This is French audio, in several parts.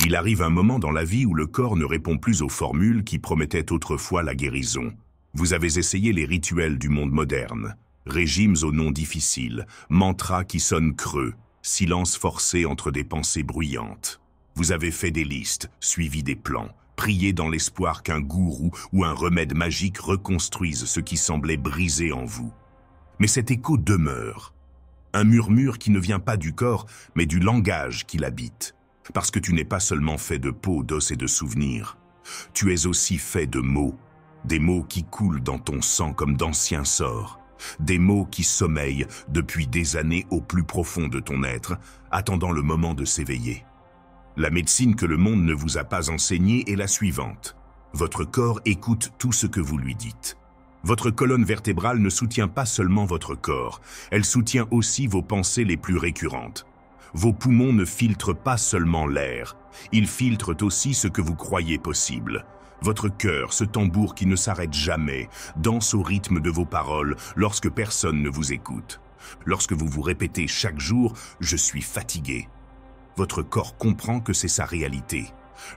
Il arrive un moment dans la vie où le corps ne répond plus aux formules qui promettaient autrefois la guérison. Vous avez essayé les rituels du monde moderne, régimes aux noms difficiles, mantras qui sonnent creux, silence forcé entre des pensées bruyantes. Vous avez fait des listes, suivi des plans, prié dans l'espoir qu'un gourou ou un remède magique reconstruise ce qui semblait brisé en vous. Mais cet écho demeure. Un murmure qui ne vient pas du corps, mais du langage qui l'habite. Parce que tu n'es pas seulement fait de peau, d'os et de souvenirs. Tu es aussi fait de mots. Des mots qui coulent dans ton sang comme d'anciens sorts. Des mots qui sommeillent depuis des années au plus profond de ton être, attendant le moment de s'éveiller. La médecine que le monde ne vous a pas enseignée est la suivante. Votre corps écoute tout ce que vous lui dites. Votre colonne vertébrale ne soutient pas seulement votre corps, elle soutient aussi vos pensées les plus récurrentes. Vos poumons ne filtrent pas seulement l'air, ils filtrent aussi ce que vous croyez possible. Votre cœur, ce tambour qui ne s'arrête jamais, danse au rythme de vos paroles lorsque personne ne vous écoute. Lorsque vous vous répétez chaque jour « je suis fatigué », votre corps comprend que c'est sa réalité.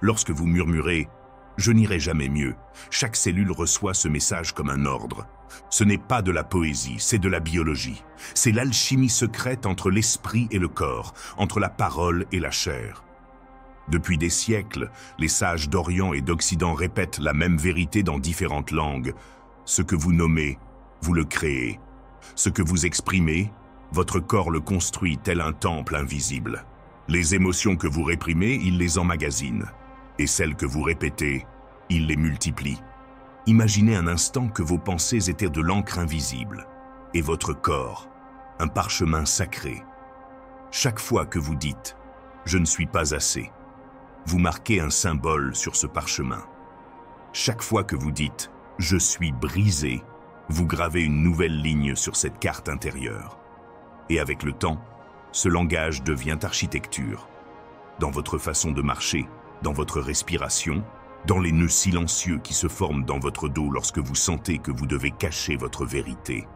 Lorsque vous murmurez « je n'irai jamais mieux », chaque cellule reçoit ce message comme un ordre. Ce n'est pas de la poésie, c'est de la biologie. C'est l'alchimie secrète entre l'esprit et le corps, entre la parole et la chair. Depuis des siècles, les sages d'Orient et d'Occident répètent la même vérité dans différentes langues. Ce que vous nommez, vous le créez. Ce que vous exprimez, votre corps le construit tel un temple invisible. Les émotions que vous réprimez, il les emmagasine. Et celles que vous répétez, il les multiplie. Imaginez un instant que vos pensées étaient de l'encre invisible, et votre corps, un parchemin sacré. Chaque fois que vous dites « je ne suis pas assez », vous marquez un symbole sur ce parchemin. Chaque fois que vous dites « je suis brisé », vous gravez une nouvelle ligne sur cette carte intérieure. Et avec le temps, ce langage devient architecture. Dans votre façon de marcher, dans votre respiration, dans les nœuds silencieux qui se forment dans votre dos lorsque vous sentez que vous devez cacher votre vérité.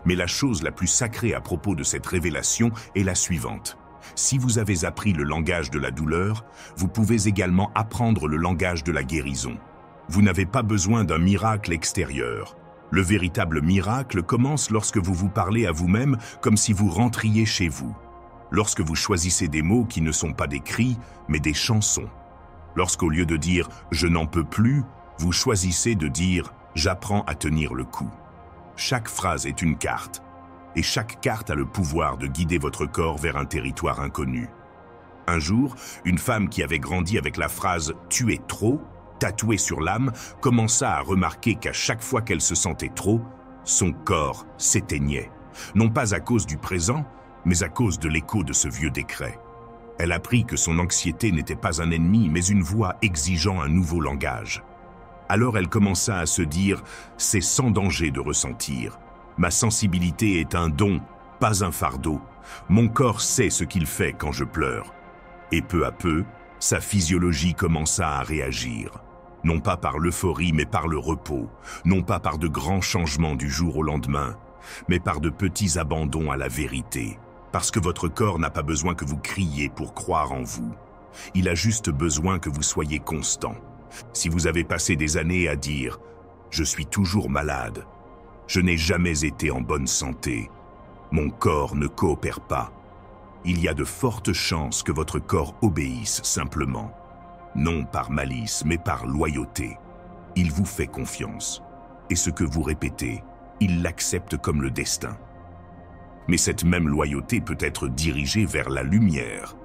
Mais la chose la plus sacrée à propos de cette révélation est la suivante. Si vous avez appris le langage de la douleur, vous pouvez également apprendre le langage de la guérison. Vous n'avez pas besoin d'un miracle extérieur. Le véritable miracle commence lorsque vous vous parlez à vous-même comme si vous rentriez chez vous. Lorsque vous choisissez des mots qui ne sont pas des cris, mais des chansons. Lorsqu'au lieu de dire « je n'en peux plus », vous choisissez de dire « j'apprends à tenir le coup ». Chaque phrase est une carte, et chaque carte a le pouvoir de guider votre corps vers un territoire inconnu. Un jour, une femme qui avait grandi avec la phrase « tu es trop » tatouée sur l'âme, commença à remarquer qu'à chaque fois qu'elle se sentait trop, son corps s'éteignait. Non pas à cause du présent, mais à cause de l'écho de ce vieux décret. Elle apprit que son anxiété n'était pas un ennemi, mais une voix exigeant un nouveau langage. Alors elle commença à se dire « c'est sans danger de ressentir. Ma sensibilité est un don, pas un fardeau. Mon corps sait ce qu'il fait quand je pleure. » Et peu à peu, sa physiologie commença à réagir. Non pas par l'euphorie, mais par le repos. Non pas par de grands changements du jour au lendemain, mais par de petits abandons à la vérité. Parce que votre corps n'a pas besoin que vous criez pour croire en vous. Il a juste besoin que vous soyez constant. Si vous avez passé des années à dire « je suis toujours malade »,« je n'ai jamais été en bonne santé »,« mon corps ne coopère pas », il y a de fortes chances que votre corps obéisse simplement. Non par malice, mais par loyauté. Il vous fait confiance. Et ce que vous répétez, il l'accepte comme le destin. Mais cette même loyauté peut être dirigée vers la lumière.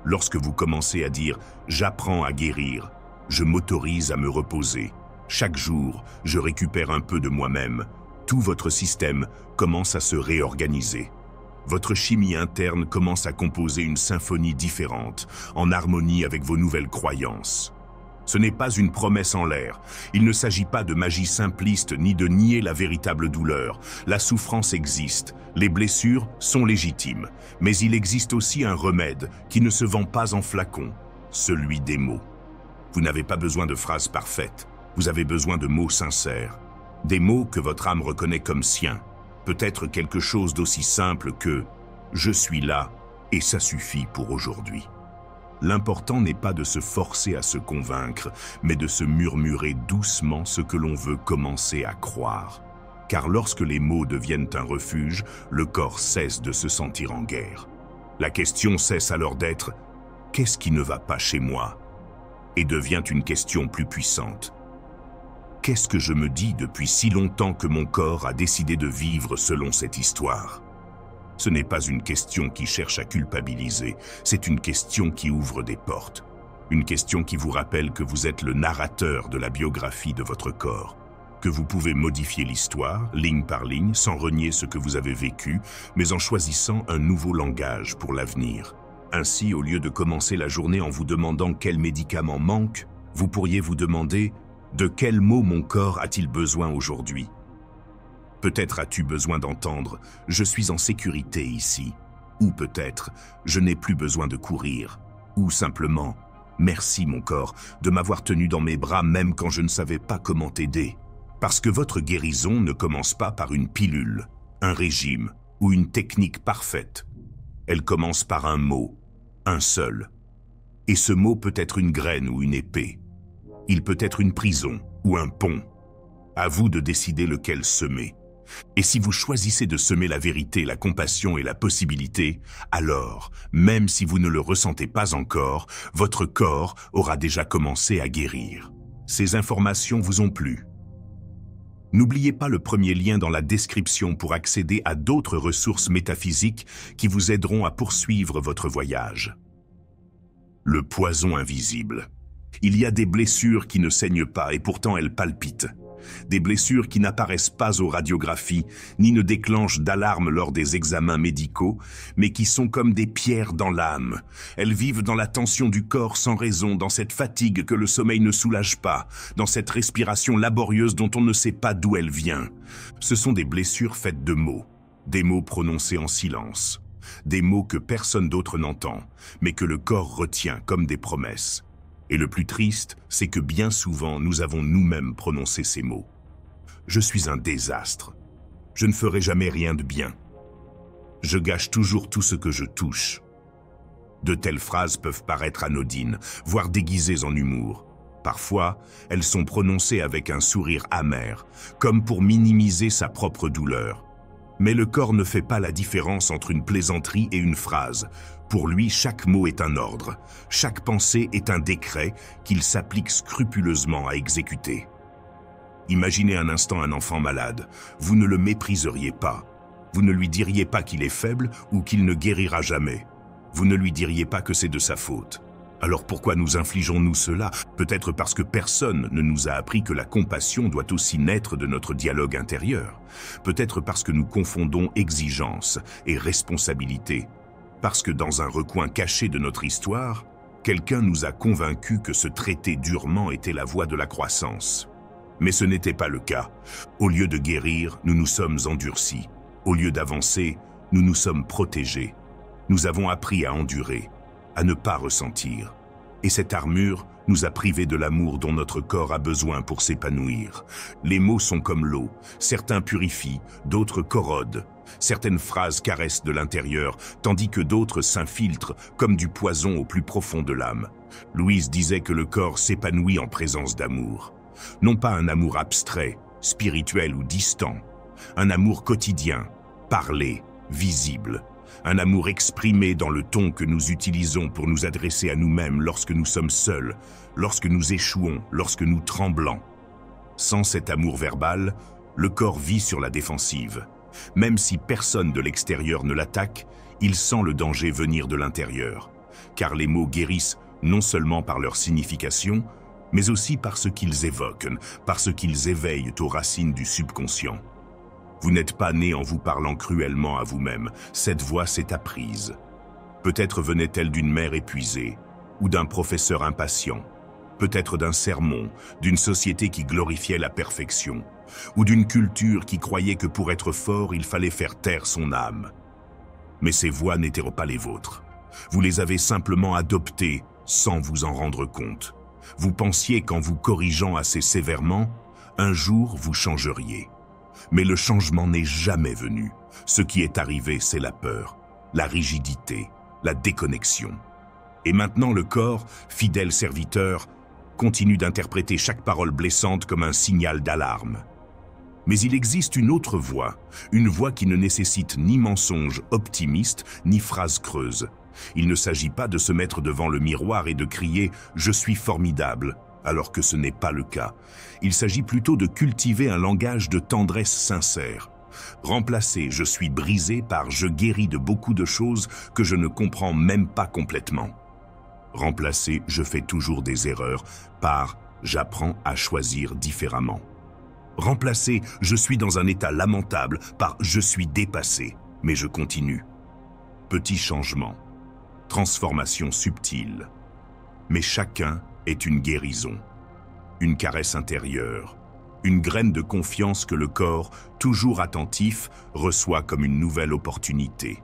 Lorsque vous commencez à dire « j'apprends à guérir »,« je m'autorise à me reposer »,« chaque jour, je récupère un peu de moi-même », tout votre système commence à se réorganiser. Votre chimie interne commence à composer une symphonie différente, en harmonie avec vos nouvelles croyances. Ce n'est pas une promesse en l'air. Il ne s'agit pas de magie simpliste ni de nier la véritable douleur. La souffrance existe, les blessures sont légitimes. Mais il existe aussi un remède qui ne se vend pas en flacon, celui des mots. Vous n'avez pas besoin de phrases parfaites, vous avez besoin de mots sincères. Des mots que votre âme reconnaît comme siens. Peut-être quelque chose d'aussi simple que « je suis là et ça suffit pour aujourd'hui ». L'important n'est pas de se forcer à se convaincre, mais de se murmurer doucement ce que l'on veut commencer à croire. Car lorsque les mots deviennent un refuge, le corps cesse de se sentir en guerre. La question cesse alors d'être « qu'est-ce qui ne va pas chez moi ?» et devient une question plus puissante. Qu'est-ce que je me dis depuis si longtemps que mon corps a décidé de vivre selon cette histoire? Ce n'est pas une question qui cherche à culpabiliser, c'est une question qui ouvre des portes. Une question qui vous rappelle que vous êtes le narrateur de la biographie de votre corps, que vous pouvez modifier l'histoire, ligne par ligne, sans renier ce que vous avez vécu, mais en choisissant un nouveau langage pour l'avenir. Ainsi, au lieu de commencer la journée en vous demandant quel médicament manque, vous pourriez vous demander « de quel mot mon corps a-t-il besoin aujourd'hui ?» Peut-être as-tu besoin d'entendre « je suis en sécurité ici » ou peut-être « je n'ai plus besoin de courir » ou simplement « merci mon corps de m'avoir tenu dans mes bras même quand je ne savais pas comment t'aider ». Parce que votre guérison ne commence pas par une pilule, un régime ou une technique parfaite. Elle commence par un mot, un seul. Et ce mot peut être une graine ou une épée. Il peut être une prison ou un pont. À vous de décider lequel semer. Et si vous choisissez de semer la vérité, la compassion et la possibilité, alors, même si vous ne le ressentez pas encore, votre corps aura déjà commencé à guérir. Ces informations vous ont plu. N'oubliez pas le premier lien dans la description pour accéder à d'autres ressources métaphysiques qui vous aideront à poursuivre votre voyage. Le poison invisible. Il y a des blessures qui ne saignent pas et pourtant elles palpitent. Des blessures qui n'apparaissent pas aux radiographies, ni ne déclenchent d'alarme lors des examens médicaux, mais qui sont comme des pierres dans l'âme. Elles vivent dans la tension du corps sans raison, dans cette fatigue que le sommeil ne soulage pas, dans cette respiration laborieuse dont on ne sait pas d'où elle vient. Ce sont des blessures faites de mots, des mots prononcés en silence, des mots que personne d'autre n'entend, mais que le corps retient comme des promesses. Et le plus triste, c'est que bien souvent, nous avons nous-mêmes prononcé ces mots. Je suis un désastre. Je ne ferai jamais rien de bien. Je gâche toujours tout ce que je touche. De telles phrases peuvent paraître anodines, voire déguisées en humour. Parfois, elles sont prononcées avec un sourire amer, comme pour minimiser sa propre douleur. Mais le corps ne fait pas la différence entre une plaisanterie et une phrase. Pour lui, chaque mot est un ordre, chaque pensée est un décret qu'il s'applique scrupuleusement à exécuter. Imaginez un instant un enfant malade, vous ne le mépriseriez pas. Vous ne lui diriez pas qu'il est faible ou qu'il ne guérira jamais. Vous ne lui diriez pas que c'est de sa faute. Alors pourquoi nous infligeons-nous cela? Peut-être parce que personne ne nous a appris que la compassion doit aussi naître de notre dialogue intérieur. Peut-être parce que nous confondons exigence et responsabilité. Parce que dans un recoin caché de notre histoire, quelqu'un nous a convaincus que se traiter durement était la voie de la croissance. Mais ce n'était pas le cas. Au lieu de guérir, nous nous sommes endurcis. Au lieu d'avancer, nous nous sommes protégés. Nous avons appris à endurer, à ne pas ressentir. Et cette armure nous a privés de l'amour dont notre corps a besoin pour s'épanouir. Les mots sont comme l'eau, certains purifient, d'autres corrodent. Certaines phrases caressent de l'intérieur, tandis que d'autres s'infiltrent comme du poison au plus profond de l'âme. Louise disait que le corps s'épanouit en présence d'amour. Non pas un amour abstrait, spirituel ou distant, un amour quotidien, parlé, visible. Un amour exprimé dans le ton que nous utilisons pour nous adresser à nous-mêmes lorsque nous sommes seuls, lorsque nous échouons, lorsque nous tremblons. Sans cet amour verbal, le corps vit sur la défensive. Même si personne de l'extérieur ne l'attaque, il sent le danger venir de l'intérieur. Car les mots guérissent non seulement par leur signification, mais aussi par ce qu'ils évoquent, par ce qu'ils éveillent aux racines du subconscient. Vous n'êtes pas né en vous parlant cruellement à vous-même, cette voix s'est apprise. Peut-être venait-elle d'une mère épuisée, ou d'un professeur impatient, peut-être d'un sermon, d'une société qui glorifiait la perfection, ou d'une culture qui croyait que pour être fort, il fallait faire taire son âme. Mais ces voix n'étaient pas les vôtres. Vous les avez simplement adoptées sans vous en rendre compte. Vous pensiez qu'en vous corrigeant assez sévèrement, un jour vous changeriez. Mais le changement n'est jamais venu. Ce qui est arrivé, c'est la peur, la rigidité, la déconnexion. Et maintenant le corps, fidèle serviteur, continue d'interpréter chaque parole blessante comme un signal d'alarme. Mais il existe une autre voix, une voix qui ne nécessite ni mensonge optimiste, ni phrase creuse. Il ne s'agit pas de se mettre devant le miroir et de crier « Je suis formidable », alors que ce n'est pas le cas. Il s'agit plutôt de cultiver un langage de tendresse sincère. Remplacer « Je suis brisé » par « Je guéris de beaucoup de choses que je ne comprends même pas complètement ». Remplacer « Je fais toujours des erreurs » par « J'apprends à choisir différemment ». Remplacer « Je suis dans un état lamentable » par « Je suis dépassé, mais je continue ». Petit changement, transformation subtile. Mais chacun est une guérison, une caresse intérieure, une graine de confiance que le corps, toujours attentif, reçoit comme une nouvelle opportunité.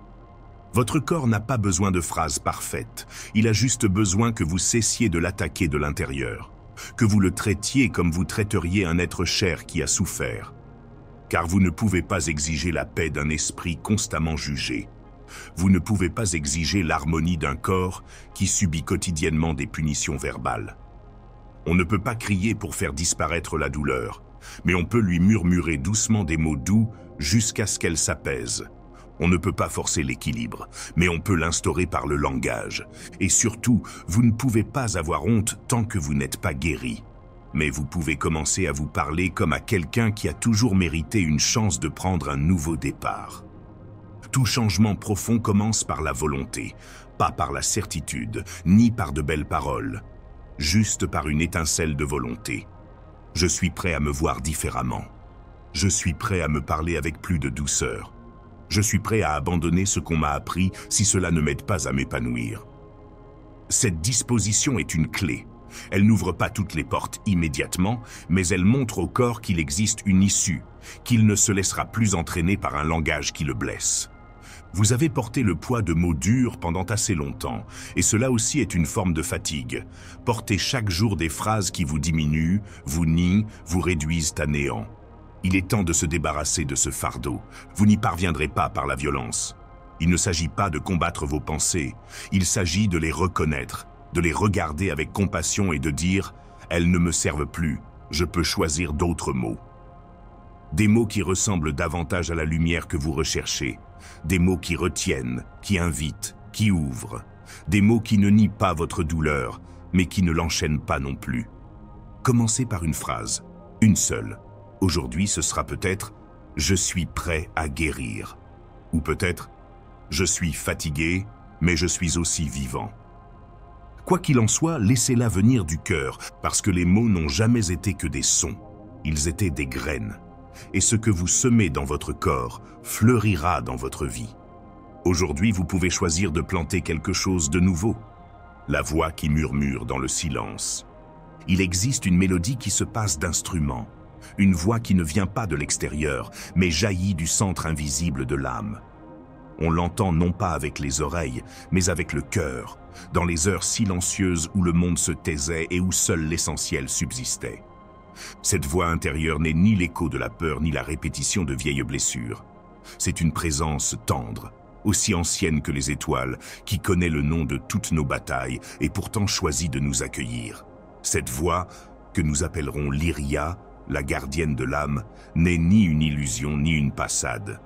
Votre corps n'a pas besoin de phrases parfaites, il a juste besoin que vous cessiez de l'attaquer de l'intérieur, que vous le traitiez comme vous traiteriez un être cher qui a souffert. Car vous ne pouvez pas exiger la paix d'un esprit constamment jugé. Vous ne pouvez pas exiger l'harmonie d'un corps qui subit quotidiennement des punitions verbales. On ne peut pas crier pour faire disparaître la douleur, mais on peut lui murmurer doucement des mots doux jusqu'à ce qu'elle s'apaise. On ne peut pas forcer l'équilibre, mais on peut l'instaurer par le langage. Et surtout, vous ne pouvez pas avoir honte tant que vous n'êtes pas guéri. Mais vous pouvez commencer à vous parler comme à quelqu'un qui a toujours mérité une chance de prendre un nouveau départ. Tout changement profond commence par la volonté, pas par la certitude, ni par de belles paroles, juste par une étincelle de volonté. Je suis prêt à me voir différemment. Je suis prêt à me parler avec plus de douceur. Je suis prêt à abandonner ce qu'on m'a appris si cela ne m'aide pas à m'épanouir. Cette disposition est une clé. Elle n'ouvre pas toutes les portes immédiatement, mais elle montre au corps qu'il existe une issue, qu'il ne se laissera plus entraîner par un langage qui le blesse. Vous avez porté le poids de mots durs pendant assez longtemps, et cela aussi est une forme de fatigue. Portez chaque jour des phrases qui vous diminuent, vous nient, vous réduisent à néant. Il est temps de se débarrasser de ce fardeau. Vous n'y parviendrez pas par la violence. Il ne s'agit pas de combattre vos pensées. Il s'agit de les reconnaître, de les regarder avec compassion et de dire « Elles ne me servent plus, je peux choisir d'autres mots ». Des mots qui ressemblent davantage à la lumière que vous recherchez. Des mots qui retiennent, qui invitent, qui ouvrent. Des mots qui ne nient pas votre douleur, mais qui ne l'enchaînent pas non plus. Commencez par une phrase, une seule. Aujourd'hui, ce sera peut-être « Je suis prêt à guérir » ou peut-être « Je suis fatigué, mais je suis aussi vivant ». Quoi qu'il en soit, laissez-la venir du cœur, parce que les mots n'ont jamais été que des sons. Ils étaient des graines. Et ce que vous semez dans votre corps fleurira dans votre vie. Aujourd'hui, vous pouvez choisir de planter quelque chose de nouveau. La voix qui murmure dans le silence. Il existe une mélodie qui se passe d'instruments. Une voix qui ne vient pas de l'extérieur, mais jaillit du centre invisible de l'âme. On l'entend non pas avec les oreilles, mais avec le cœur, dans les heures silencieuses où le monde se taisait et où seul l'essentiel subsistait. Cette voix intérieure n'est ni l'écho de la peur ni la répétition de vieilles blessures. C'est une présence tendre, aussi ancienne que les étoiles, qui connaît le nom de toutes nos batailles et pourtant choisit de nous accueillir. Cette voix, que nous appellerons Lyria, la gardienne de l'âme, n'est ni une illusion ni une passade.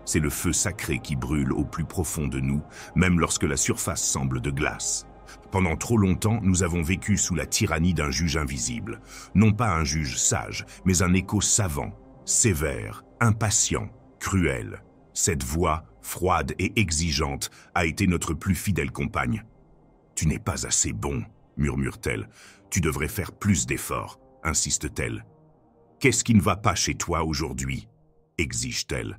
C'est le feu sacré qui brûle au plus profond de nous, même lorsque la surface semble de glace. Pendant trop longtemps, nous avons vécu sous la tyrannie d'un juge invisible. Non pas un juge sage, mais un écho savant, sévère, impatient, cruel. Cette voix, froide et exigeante, a été notre plus fidèle compagne. « Tu n'es pas assez bon », murmure-t-elle. « Tu devrais faire plus d'efforts », insiste-t-elle. « Qu'est-ce qui ne va pas chez toi aujourd'hui » exige-t-elle.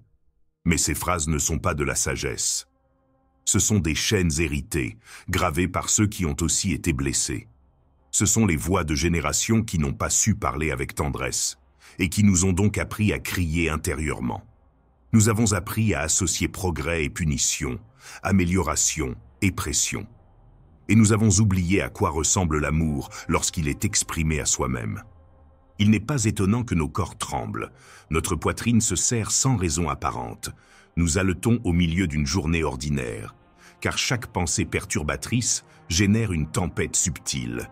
Mais ces phrases ne sont pas de la sagesse. Ce sont des chaînes héritées, gravées par ceux qui ont aussi été blessés. Ce sont les voix de générations qui n'ont pas su parler avec tendresse, et qui nous ont donc appris à crier intérieurement. Nous avons appris à associer progrès et punition, amélioration et pression. Et nous avons oublié à quoi ressemble l'amour lorsqu'il est exprimé à soi-même. Il n'est pas étonnant que nos corps tremblent. Notre poitrine se serre sans raison apparente. Nous haletons au milieu d'une journée ordinaire. Car chaque pensée perturbatrice, génère une tempête subtile.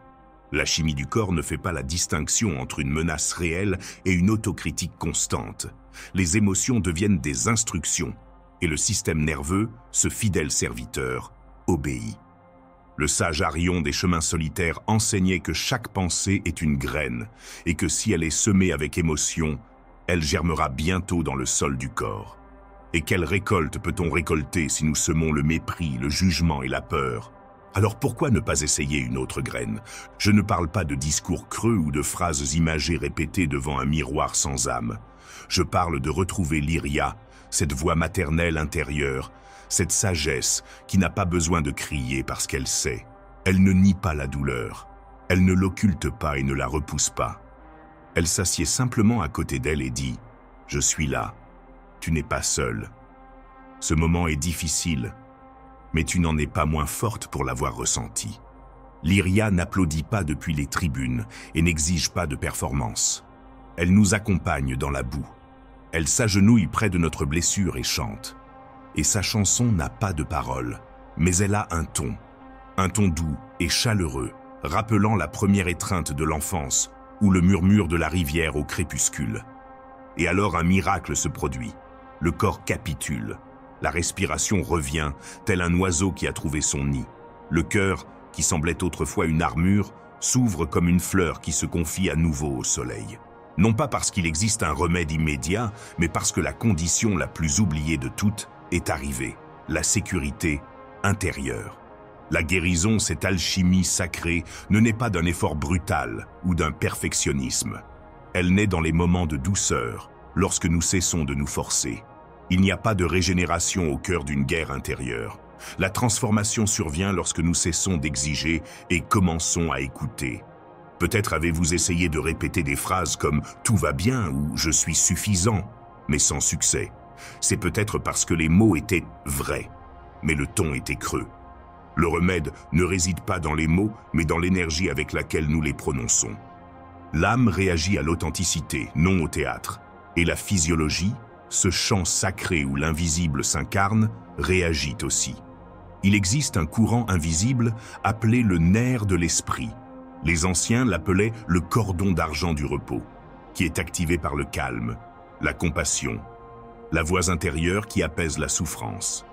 La chimie du corps ne fait pas la distinction entre une menace réelle et une autocritique constante. Les émotions deviennent des instructions, et le système nerveux, ce fidèle serviteur, obéit. Le sage Arion des chemins solitaires enseignait que chaque pensée est une graine, et que si elle est semée avec émotion, elle germera bientôt dans le sol du corps. Et quelle récolte peut-on récolter si nous semons le mépris, le jugement et la peur? Alors pourquoi ne pas essayer une autre graine? Je ne parle pas de discours creux ou de phrases imagées répétées devant un miroir sans âme. Je parle de retrouver l'Iria, cette voix maternelle intérieure, cette sagesse qui n'a pas besoin de crier parce qu'elle sait. Elle ne nie pas la douleur. Elle ne l'occulte pas et ne la repousse pas. Elle s'assied simplement à côté d'elle et dit « Je suis là. Tu n'es pas seule. Ce moment est difficile, mais tu n'en es pas moins forte pour l'avoir ressenti. » L'Iria n'applaudit pas depuis les tribunes et n'exige pas de performance. Elle nous accompagne dans la boue. Elle s'agenouille près de notre blessure et chante. Et sa chanson n'a pas de paroles, mais elle a un ton doux et chaleureux, rappelant la première étreinte de l'enfance ou le murmure de la rivière au crépuscule. Et alors un miracle se produit. Le corps capitule. La respiration revient, tel un oiseau qui a trouvé son nid. Le cœur, qui semblait autrefois une armure, s'ouvre comme une fleur qui se confie à nouveau au soleil. Non pas parce qu'il existe un remède immédiat, mais parce que la condition la plus oubliée de toutes est arrivée, la sécurité intérieure. La guérison, cette alchimie sacrée, ne naît pas d'un effort brutal ou d'un perfectionnisme. Elle naît dans les moments de douceur, lorsque nous cessons de nous forcer. Il n'y a pas de régénération au cœur d'une guerre intérieure. La transformation survient lorsque nous cessons d'exiger et commençons à écouter. Peut-être avez-vous essayé de répéter des phrases comme « tout va bien » ou « je suis suffisant », mais sans succès. C'est peut-être parce que les mots étaient vrais, mais le ton était creux. Le remède ne réside pas dans les mots, mais dans l'énergie avec laquelle nous les prononçons. L'âme réagit à l'authenticité, non au théâtre. Et la physiologie, ce chant sacré où l'invisible s'incarne, réagit aussi. Il existe un courant invisible appelé le nerf de l'esprit. Les anciens l'appelaient le cordon d'argent du repos, qui est activé par le calme, la compassion, la voix intérieure qui apaise la souffrance.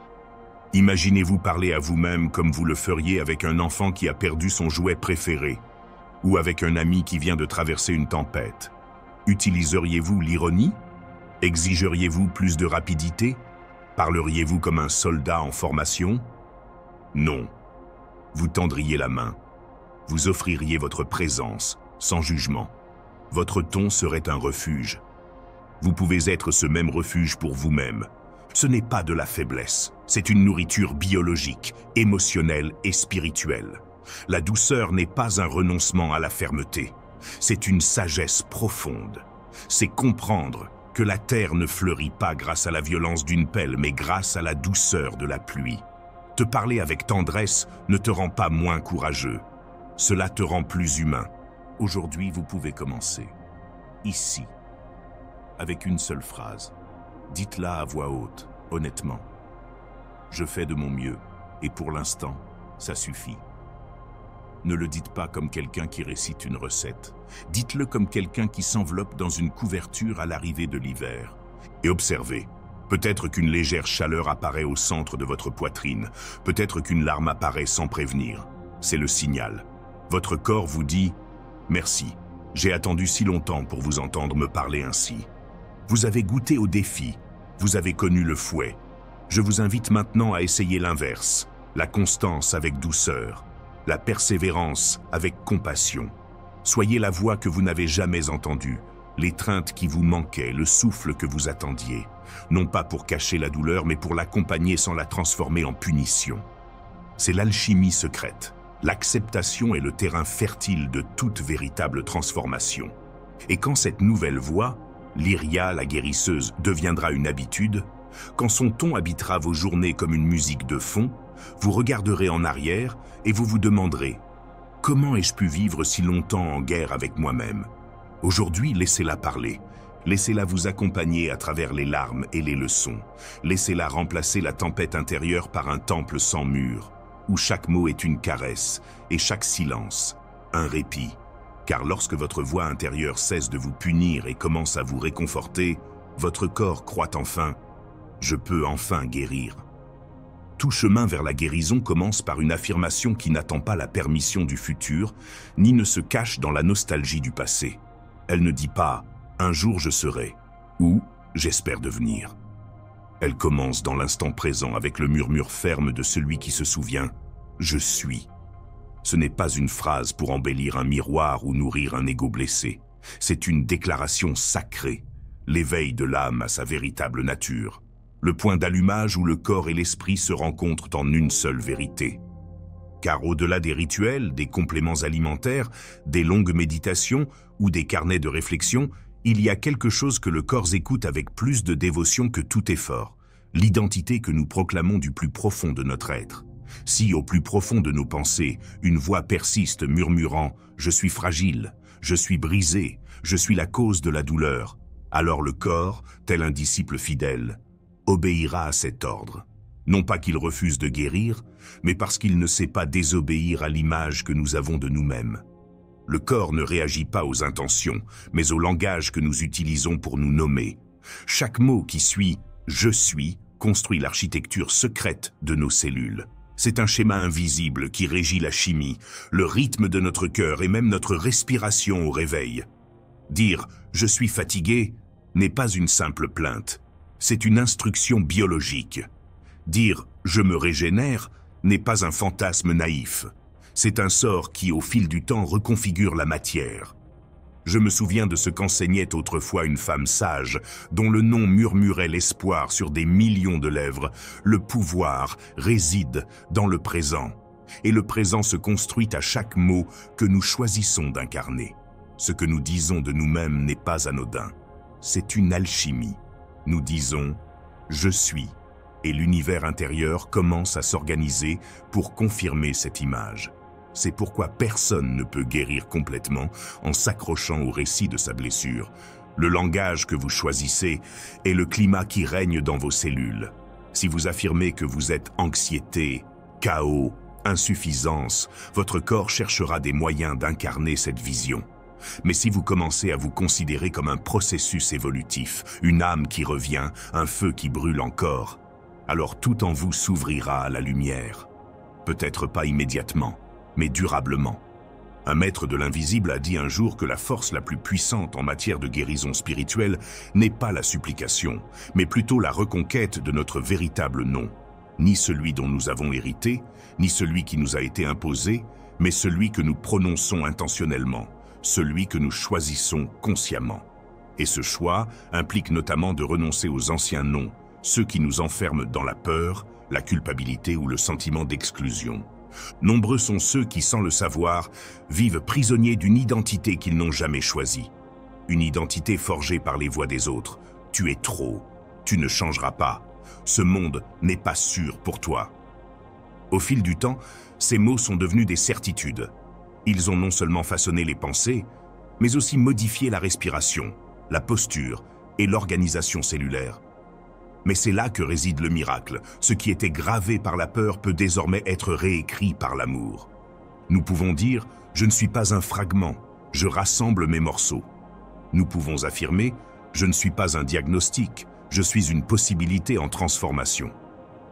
Imaginez-vous parler à vous-même comme vous le feriez avec un enfant qui a perdu son jouet préféré, ou avec un ami qui vient de traverser une tempête. Utiliseriez-vous l'ironie? Exigeriez-vous plus de rapidité? Parleriez-vous comme un soldat en formation? Non. Vous tendriez la main. Vous offririez votre présence, sans jugement. Votre ton serait un refuge. Vous pouvez être ce même refuge pour vous-même. Ce n'est pas de la faiblesse, c'est une nourriture biologique, émotionnelle et spirituelle. La douceur n'est pas un renoncement à la fermeté, c'est une sagesse profonde. C'est comprendre que la terre ne fleurit pas grâce à la violence d'une pelle, mais grâce à la douceur de la pluie. Te parler avec tendresse ne te rend pas moins courageux, cela te rend plus humain. Aujourd'hui, vous pouvez commencer, ici, avec une seule phrase. Dites-la à voix haute, honnêtement. Je fais de mon mieux, et pour l'instant, ça suffit. Ne le dites pas comme quelqu'un qui récite une recette. Dites-le comme quelqu'un qui s'enveloppe dans une couverture à l'arrivée de l'hiver. Et observez, peut-être qu'une légère chaleur apparaît au centre de votre poitrine, peut-être qu'une larme apparaît sans prévenir. C'est le signal. Votre corps vous dit « Merci, j'ai attendu si longtemps pour vous entendre me parler ainsi. » Vous avez goûté au défi, vous avez connu le fouet. Je vous invite maintenant à essayer l'inverse, la constance avec douceur, la persévérance avec compassion. Soyez la voix que vous n'avez jamais entendue, l'étreinte qui vous manquait, le souffle que vous attendiez, non pas pour cacher la douleur, mais pour l'accompagner sans la transformer en punition. C'est l'alchimie secrète. L'acceptation est le terrain fertile de toute véritable transformation. Et quand cette nouvelle voix, l'Iria, la guérisseuse, deviendra une habitude, quand son ton habitera vos journées comme une musique de fond, vous regarderez en arrière et vous vous demanderez « Comment ai-je pu vivre si longtemps en guerre avec moi-même » Aujourd'hui, laissez-la parler. Laissez-la vous accompagner à travers les larmes et les leçons. Laissez-la remplacer la tempête intérieure par un temple sans mur. où chaque mot est une caresse et chaque silence, un répit. Car lorsque votre voix intérieure cesse de vous punir et commence à vous réconforter, votre corps croit enfin « Je peux enfin guérir ». Tout chemin vers la guérison commence par une affirmation qui n'attend pas la permission du futur, ni ne se cache dans la nostalgie du passé. Elle ne dit pas « un jour je serai » ou « j'espère devenir ». Elle commence dans l'instant présent avec le murmure ferme de celui qui se souvient « je suis ». Ce n'est pas une phrase pour embellir un miroir ou nourrir un ego blessé. C'est une déclaration sacrée, l'éveil de l'âme à sa véritable nature. Le point d'allumage où le corps et l'esprit se rencontrent en une seule vérité. Car au-delà des rituels, des compléments alimentaires, des longues méditations ou des carnets de réflexion, il y a quelque chose que le corps écoute avec plus de dévotion que tout effort, l'identité que nous proclamons du plus profond de notre être. Si, au plus profond de nos pensées, une voix persiste murmurant « je suis fragile, je suis brisé, je suis la cause de la douleur », alors le corps, tel un disciple fidèle, obéira à cet ordre. Non pas qu'il refuse de guérir, mais parce qu'il ne sait pas désobéir à l'image que nous avons de nous-mêmes. Le corps ne réagit pas aux intentions, mais au langage que nous utilisons pour nous nommer. Chaque mot qui suit « je suis » construit l'architecture secrète de nos cellules. C'est un schéma invisible qui régit la chimie, le rythme de notre cœur et même notre respiration au réveil. Dire « je suis fatigué » n'est pas une simple plainte. C'est une instruction biologique. Dire « je me régénère » n'est pas un fantasme naïf. C'est un sort qui, au fil du temps, reconfigure la matière. Je me souviens de ce qu'enseignait autrefois une femme sage, dont le nom murmurait l'espoir sur des millions de lèvres. Le pouvoir réside dans le présent, et le présent se construit à chaque mot que nous choisissons d'incarner. Ce que nous disons de nous-mêmes n'est pas anodin. C'est une alchimie. Nous disons « je suis » et l'univers intérieur commence à s'organiser pour confirmer cette image. C'est pourquoi personne ne peut guérir complètement en s'accrochant au récit de sa blessure. Le langage que vous choisissez est le climat qui règne dans vos cellules. Si vous affirmez que vous êtes anxiété, chaos, insuffisance, votre corps cherchera des moyens d'incarner cette vision. Mais si vous commencez à vous considérer comme un processus évolutif, une âme qui revient, un feu qui brûle encore, alors tout en vous s'ouvrira à la lumière. Peut-être pas immédiatement, mais durablement. Un maître de l'invisible a dit un jour que la force la plus puissante en matière de guérison spirituelle n'est pas la supplication, mais plutôt la reconquête de notre véritable nom. Ni celui dont nous avons hérité, ni celui qui nous a été imposé, mais celui que nous prononçons intentionnellement, celui que nous choisissons consciemment. Et ce choix implique notamment de renoncer aux anciens noms, ceux qui nous enferment dans la peur, la culpabilité ou le sentiment d'exclusion. Nombreux sont ceux qui, sans le savoir, vivent prisonniers d'une identité qu'ils n'ont jamais choisie. Une identité forgée par les voix des autres. Tu es trop, tu ne changeras pas, ce monde n'est pas sûr pour toi. Au fil du temps, ces mots sont devenus des certitudes. Ils ont non seulement façonné les pensées, mais aussi modifié la respiration, la posture et l'organisation cellulaire. Mais c'est là que réside le miracle. Ce qui était gravé par la peur peut désormais être réécrit par l'amour. Nous pouvons dire « je ne suis pas un fragment, je rassemble mes morceaux ». Nous pouvons affirmer « je ne suis pas un diagnostic, je suis une possibilité en transformation ».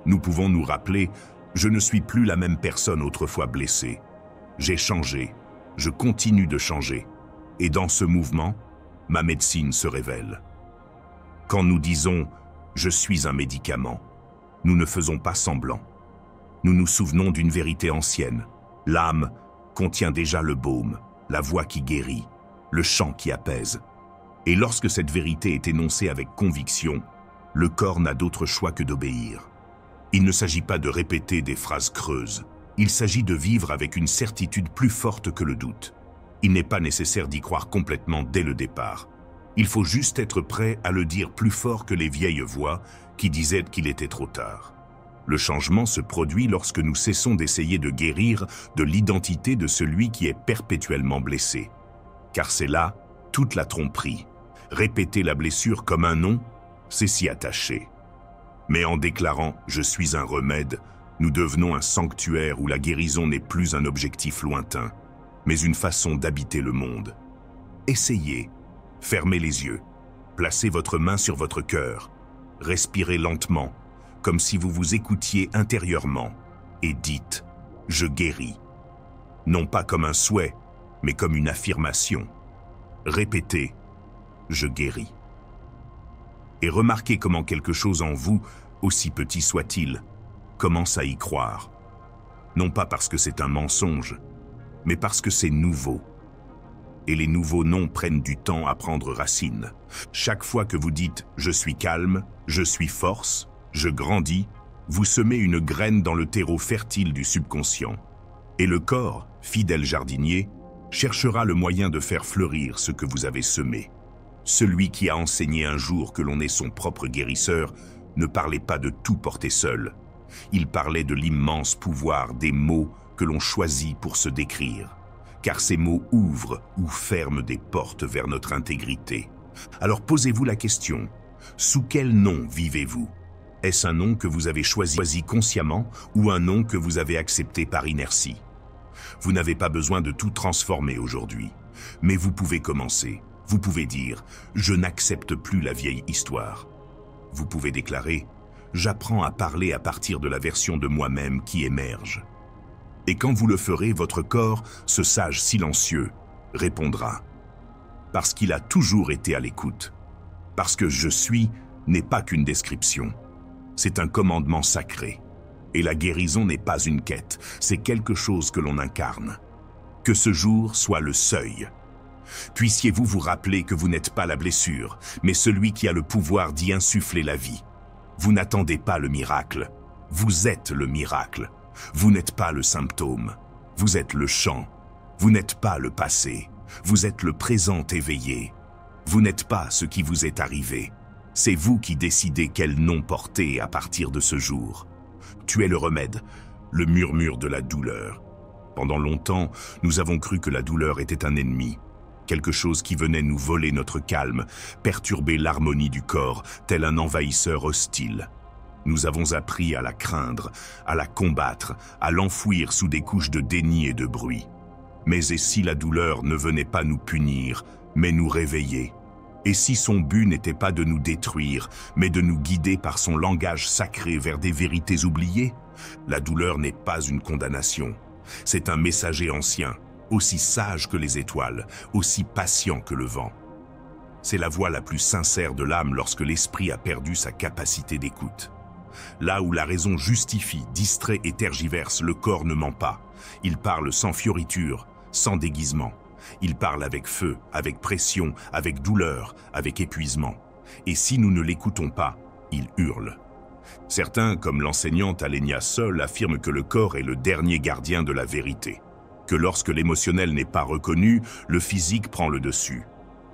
Nous pouvons nous rappeler « je ne suis plus la même personne autrefois blessée. J'ai changé, je continue de changer. Et dans ce mouvement, ma médecine se révèle. » Quand nous disons « je suis un médicament », nous ne faisons pas semblant. Nous nous souvenons d'une vérité ancienne. L'âme contient déjà le baume, la voix qui guérit, le chant qui apaise. Et lorsque cette vérité est énoncée avec conviction, le corps n'a d'autre choix que d'obéir. Il ne s'agit pas de répéter des phrases creuses. Il s'agit de vivre avec une certitude plus forte que le doute. Il n'est pas nécessaire d'y croire complètement dès le départ. Il faut juste être prêt à le dire plus fort que les vieilles voix qui disaient qu'il était trop tard. Le changement se produit lorsque nous cessons d'essayer de guérir de l'identité de celui qui est perpétuellement blessé. Car c'est là toute la tromperie. Répéter la blessure comme un nom, c'est s'y attacher. Mais en déclarant « je suis un remède », Nous devenons un sanctuaire où la guérison n'est plus un objectif lointain, mais une façon d'habiter le monde. Essayez, fermez les yeux, placez votre main sur votre cœur, respirez lentement, comme si vous vous écoutiez intérieurement, et dites « Je guéris ». Non pas comme un souhait, mais comme une affirmation. Répétez « Je guéris ». Et remarquez comment quelque chose en vous, aussi petit soit-il, commence à y croire. Non pas parce que c'est un mensonge, mais parce que c'est nouveau. Et les nouveaux noms prennent du temps à prendre racine. Chaque fois que vous dites « je suis calme »,« je suis force »,« je grandis », vous semez une graine dans le terreau fertile du subconscient. Et le corps, fidèle jardinier, cherchera le moyen de faire fleurir ce que vous avez semé. Celui qui a enseigné un jour que l'on est son propre guérisseur ne parlait pas de tout porter seul. Il parlait de l'immense pouvoir des mots que l'on choisit pour se décrire. Car ces mots ouvrent ou ferment des portes vers notre intégrité. Alors posez-vous la question, sous quel nom vivez-vous? Est-ce un nom que vous avez choisi consciemment ou un nom que vous avez accepté par inertie? Vous n'avez pas besoin de tout transformer aujourd'hui, mais vous pouvez commencer. Vous pouvez dire « Je n'accepte plus la vieille histoire ». Vous pouvez déclarer « J'apprends à parler à partir de la version de moi-même qui émerge ». Et quand vous le ferez, votre corps, ce sage silencieux, répondra. Parce qu'il a toujours été à l'écoute. Parce que « je suis » n'est pas qu'une description. C'est un commandement sacré. Et la guérison n'est pas une quête, c'est quelque chose que l'on incarne. Que ce jour soit le seuil. Puissiez-vous vous rappeler que vous n'êtes pas la blessure, mais celui qui a le pouvoir d'y insuffler la vie. Vous n'attendez pas le miracle, vous êtes le miracle. Vous n'êtes pas le symptôme, vous êtes le chant. Vous n'êtes pas le passé, vous êtes le présent éveillé. Vous n'êtes pas ce qui vous est arrivé. C'est vous qui décidez quel nom porter à partir de ce jour. Tu es le remède, le murmure de la douleur. Pendant longtemps, nous avons cru que la douleur était un ennemi, quelque chose qui venait nous voler notre calme, perturber l'harmonie du corps, tel un envahisseur hostile. Nous avons appris à la craindre, à la combattre, à l'enfouir sous des couches de déni et de bruit. Mais et si la douleur ne venait pas nous punir, mais nous réveiller? Et si son but n'était pas de nous détruire, mais de nous guider par son langage sacré vers des vérités oubliées? La douleur n'est pas une condamnation. C'est un messager ancien, aussi sage que les étoiles, aussi patient que le vent. C'est la voix la plus sincère de l'âme lorsque l'esprit a perdu sa capacité d'écoute. Là où la raison justifie, distrait et tergiverse, le corps ne ment pas. Il parle sans fioriture, sans déguisement. Il parle avec feu, avec pression, avec douleur, avec épuisement. Et si nous ne l'écoutons pas, il hurle. Certains, comme l'enseignante Alenia Sol, affirment que le corps est le dernier gardien de la vérité. Que lorsque l'émotionnel n'est pas reconnu, le physique prend le dessus.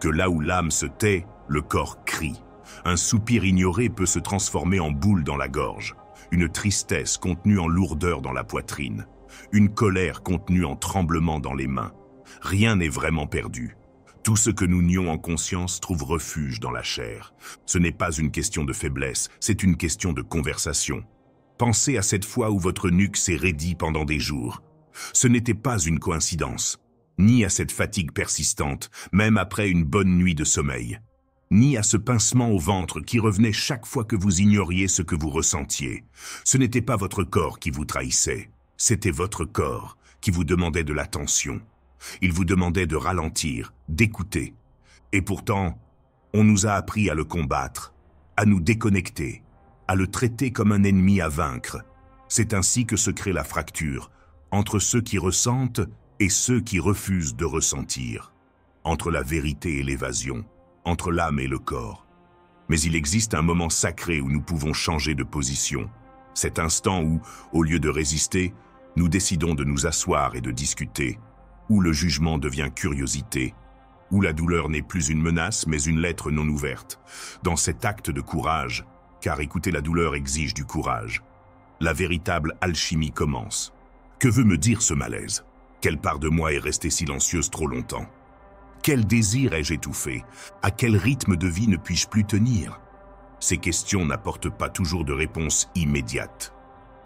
Que là où l'âme se tait, le corps crie. Un soupir ignoré peut se transformer en boule dans la gorge. Une tristesse contenue en lourdeur dans la poitrine. Une colère contenue en tremblement dans les mains. Rien n'est vraiment perdu. Tout ce que nous nions en conscience trouve refuge dans la chair. Ce n'est pas une question de faiblesse, c'est une question de conversation. Pensez à cette fois où votre nuque s'est raidie pendant des jours. Ce n'était pas une coïncidence, ni à cette fatigue persistante, même après une bonne nuit de sommeil, ni à ce pincement au ventre qui revenait chaque fois que vous ignoriez ce que vous ressentiez. Ce n'était pas votre corps qui vous trahissait, c'était votre corps qui vous demandait de l'attention. Il vous demandait de ralentir, d'écouter. Et pourtant, on nous a appris à le combattre, à nous déconnecter, à le traiter comme un ennemi à vaincre. C'est ainsi que se crée la fracture, entre ceux qui ressentent et ceux qui refusent de ressentir, entre la vérité et l'évasion, entre l'âme et le corps. Mais il existe un moment sacré où nous pouvons changer de position, cet instant où, au lieu de résister, nous décidons de nous asseoir et de discuter, où le jugement devient curiosité, où la douleur n'est plus une menace mais une lettre non ouverte. Dans cet acte de courage, car écouter la douleur exige du courage, la véritable alchimie commence. Que veut me dire ce malaise? Quelle part de moi est restée silencieuse trop longtemps? Quel désir ai-je étouffé? À quel rythme de vie ne puis-je plus tenir? Ces questions n'apportent pas toujours de réponse immédiate.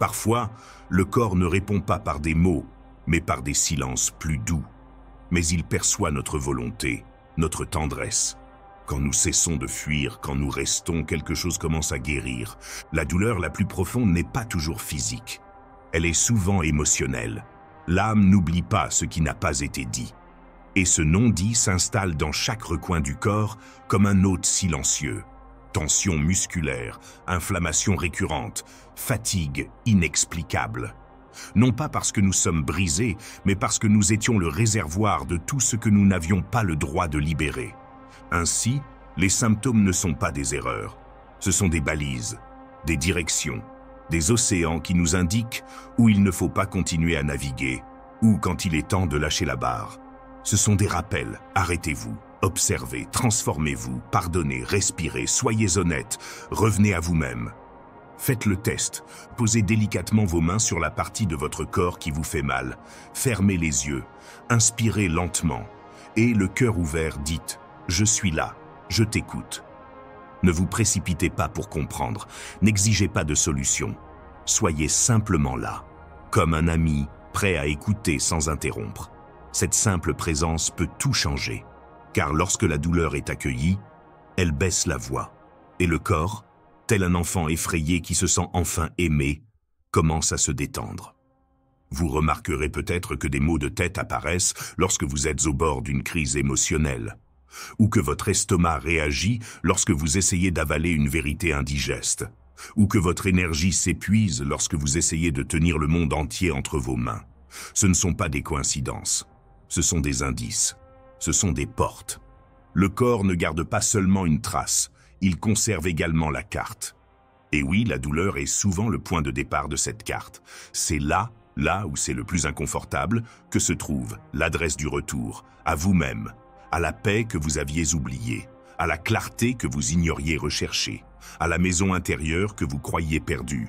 Parfois, le corps ne répond pas par des mots, mais par des silences plus doux. Mais il perçoit notre volonté, notre tendresse. Quand nous cessons de fuir, quand nous restons, quelque chose commence à guérir. La douleur la plus profonde n'est pas toujours physique. Elle est souvent émotionnelle. L'âme n'oublie pas ce qui n'a pas été dit. Et ce non-dit s'installe dans chaque recoin du corps comme un hôte silencieux. Tension musculaire, inflammation récurrente, fatigue inexplicable. Non pas parce que nous sommes brisés, mais parce que nous étions le réservoir de tout ce que nous n'avions pas le droit de libérer. Ainsi, les symptômes ne sont pas des erreurs. Ce sont des balises, des directions, des océans qui nous indiquent où il ne faut pas continuer à naviguer, ou quand il est temps de lâcher la barre. Ce sont des rappels, arrêtez-vous, observez, transformez-vous, pardonnez, respirez, soyez honnête, revenez à vous-même. Faites le test, posez délicatement vos mains sur la partie de votre corps qui vous fait mal, fermez les yeux, inspirez lentement, et le cœur ouvert, dites « Je suis là, je t'écoute ». Ne vous précipitez pas pour comprendre, n'exigez pas de solution. Soyez simplement là, comme un ami prêt à écouter sans interrompre. Cette simple présence peut tout changer, car lorsque la douleur est accueillie, elle baisse la voix, et le corps, tel un enfant effrayé qui se sent enfin aimé, commence à se détendre. Vous remarquerez peut-être que des maux de tête apparaissent lorsque vous êtes au bord d'une crise émotionnelle, ou que votre estomac réagit lorsque vous essayez d'avaler une vérité indigeste, ou que votre énergie s'épuise lorsque vous essayez de tenir le monde entier entre vos mains. Ce ne sont pas des coïncidences, ce sont des indices, ce sont des portes. Le corps ne garde pas seulement une trace, il conserve également la carte. Et oui, la douleur est souvent le point de départ de cette carte. C'est là où c'est le plus inconfortable, que se trouve l'adresse du retour, à vous-même, à la paix que vous aviez oubliée, à la clarté que vous ignoriez rechercher, à la maison intérieure que vous croyiez perdue.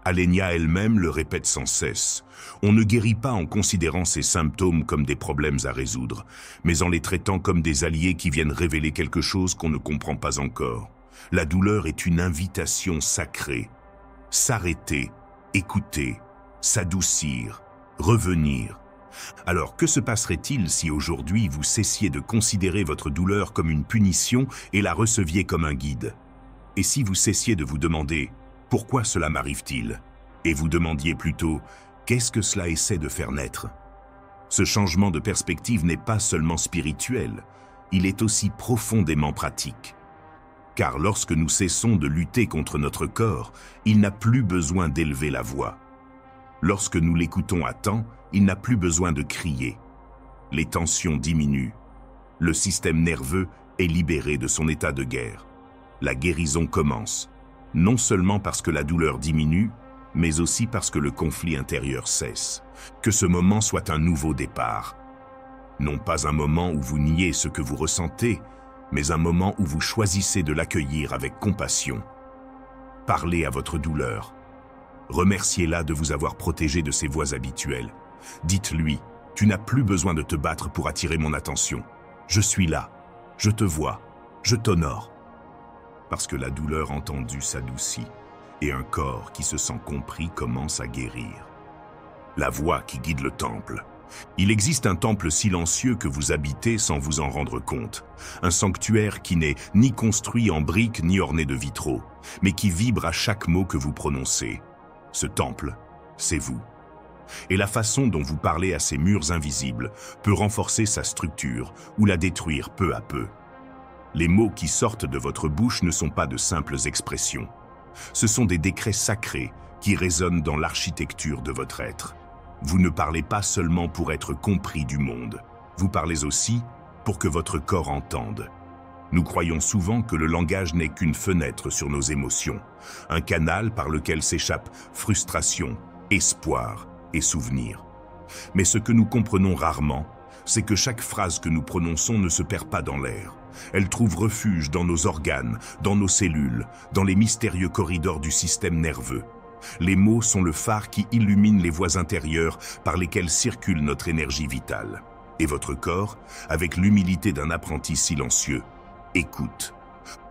Alenia elle-même le répète sans cesse. On ne guérit pas en considérant ces symptômes comme des problèmes à résoudre, mais en les traitant comme des alliés qui viennent révéler quelque chose qu'on ne comprend pas encore. La douleur est une invitation sacrée. S'arrêter, écouter, s'adoucir, revenir. Alors, que se passerait-il si aujourd'hui vous cessiez de considérer votre douleur comme une punition et la receviez comme un guide? Et si vous cessiez de vous demander « Pourquoi cela m'arrive-t-il » et vous demandiez plutôt « Qu'est-ce que cela essaie de faire naître ?» Ce changement de perspective n'est pas seulement spirituel, il est aussi profondément pratique. Car lorsque nous cessons de lutter contre notre corps, il n'a plus besoin d'élever la voix. Lorsque nous l'écoutons à temps, il n'a plus besoin de crier. Les tensions diminuent. Le système nerveux est libéré de son état de guerre. La guérison commence, non seulement parce que la douleur diminue, mais aussi parce que le conflit intérieur cesse. Que ce moment soit un nouveau départ. Non pas un moment où vous niez ce que vous ressentez, mais un moment où vous choisissez de l'accueillir avec compassion. Parlez à votre douleur. Remerciez-la de vous avoir protégé de ses voies habituelles. Dites-lui, tu n'as plus besoin de te battre pour attirer mon attention. Je suis là, je te vois, je t'honore. Parce que la douleur entendue s'adoucit, et un corps qui se sent compris commence à guérir. La voix qui guide le temple. Il existe un temple silencieux que vous habitez sans vous en rendre compte. Un sanctuaire qui n'est ni construit en briques ni orné de vitraux, mais qui vibre à chaque mot que vous prononcez. Ce temple, c'est vous. Et la façon dont vous parlez à ces murs invisibles peut renforcer sa structure ou la détruire peu à peu. Les mots qui sortent de votre bouche ne sont pas de simples expressions. Ce sont des décrets sacrés qui résonnent dans l'architecture de votre être. Vous ne parlez pas seulement pour être compris du monde, vous parlez aussi pour que votre corps entende. Nous croyons souvent que le langage n'est qu'une fenêtre sur nos émotions, un canal par lequel s'échappent frustration, espoir et souvenirs. Mais ce que nous comprenons rarement, c'est que chaque phrase que nous prononçons ne se perd pas dans l'air. Elle trouve refuge dans nos organes, dans nos cellules, dans les mystérieux corridors du système nerveux. Les mots sont le phare qui illumine les voies intérieures par lesquelles circule notre énergie vitale. Et votre corps, avec l'humilité d'un apprenti silencieux, écoute.